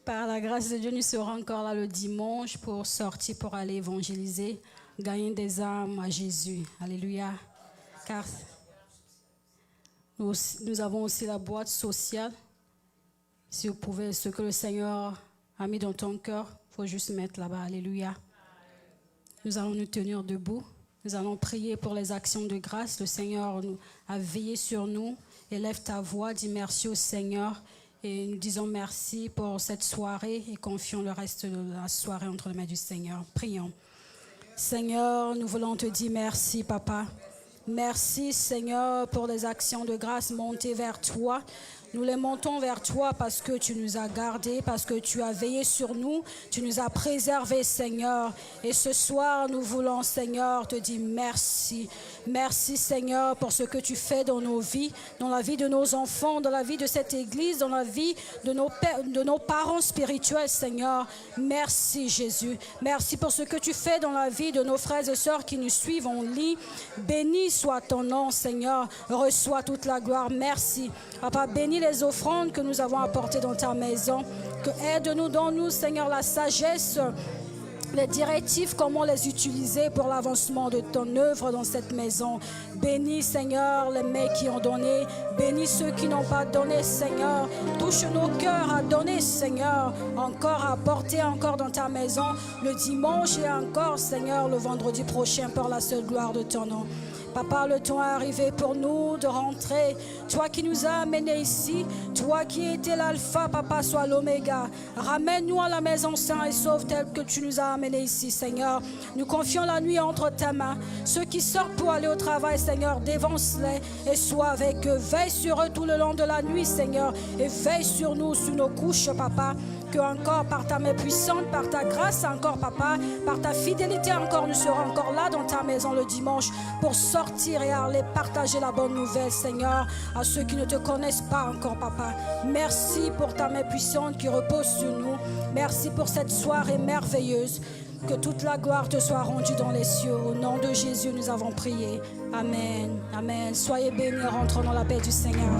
Par la grâce de Dieu, nous serons encore là le dimanche pour sortir, pour aller évangéliser, gagner des âmes à Jésus. Alléluia. Car nous avons aussi la boîte sociale. Si vous pouvez, ce que le Seigneur a mis dans ton cœur, il faut juste mettre là-bas. Alléluia. Nous allons nous tenir debout. Nous allons prier pour les actions de grâce. Le Seigneur a veillé sur nous. Élève ta voix, dis merci au Seigneur. Et nous disons merci pour cette soirée et confions le reste de la soirée entre les mains du Seigneur. Prions. Seigneur, nous voulons te dire merci, Papa. Merci, Seigneur, pour les actions de grâce montées vers toi. Nous les montons vers toi parce que tu nous as gardés, parce que tu as veillé sur nous, tu nous as préservés, Seigneur. Et ce soir, nous voulons, Seigneur, te dire merci. Merci, Seigneur, pour ce que tu fais dans nos vies, dans la vie de nos enfants, dans la vie de cette église, dans la vie de nos parents spirituels, Seigneur. Merci, Jésus. Merci pour ce que tu fais dans la vie de nos frères et sœurs qui nous suivent en ligne. Béni soit ton nom, Seigneur. Reçois toute la gloire. Merci. Papa, bénis les offrandes que nous avons apportées dans ta maison. Aide-nous, donne-nous, Seigneur, la sagesse, les directives, comment les utiliser pour l'avancement de ton œuvre dans cette maison. Bénis, Seigneur, les mains qui ont donné. Bénis ceux qui n'ont pas donné, Seigneur. Touche nos cœurs à donner, Seigneur. Encore à porter encore dans ta maison le dimanche et encore, Seigneur, le vendredi prochain pour la seule gloire de ton nom. Papa, le temps est arrivé pour nous de rentrer. Toi qui nous as amenés ici, toi qui étais l'alpha, Papa, sois l'oméga. Ramène-nous à la maison sain et sauve tel que tu nous as amenés ici, Seigneur. Nous confions la nuit entre tes mains. Ceux qui sortent pour aller au travail, Seigneur, dévance-les et sois avec eux. Veille sur eux tout le long de la nuit, Seigneur, et veille sur nous, sur nos couches, Papa. que encore par ta main puissante, par ta grâce encore, papa, par ta fidélité encore, nous serons encore là dans ta maison le dimanche pour sortir et aller partager la bonne nouvelle, Seigneur, à ceux qui ne te connaissent pas encore, papa. Merci pour ta main puissante qui repose sur nous. Merci pour cette soirée merveilleuse. Que toute la gloire te soit rendue dans les cieux. Au nom de Jésus, nous avons prié. Amen. Amen. Soyez bénis, rentrons dans la paix du Seigneur.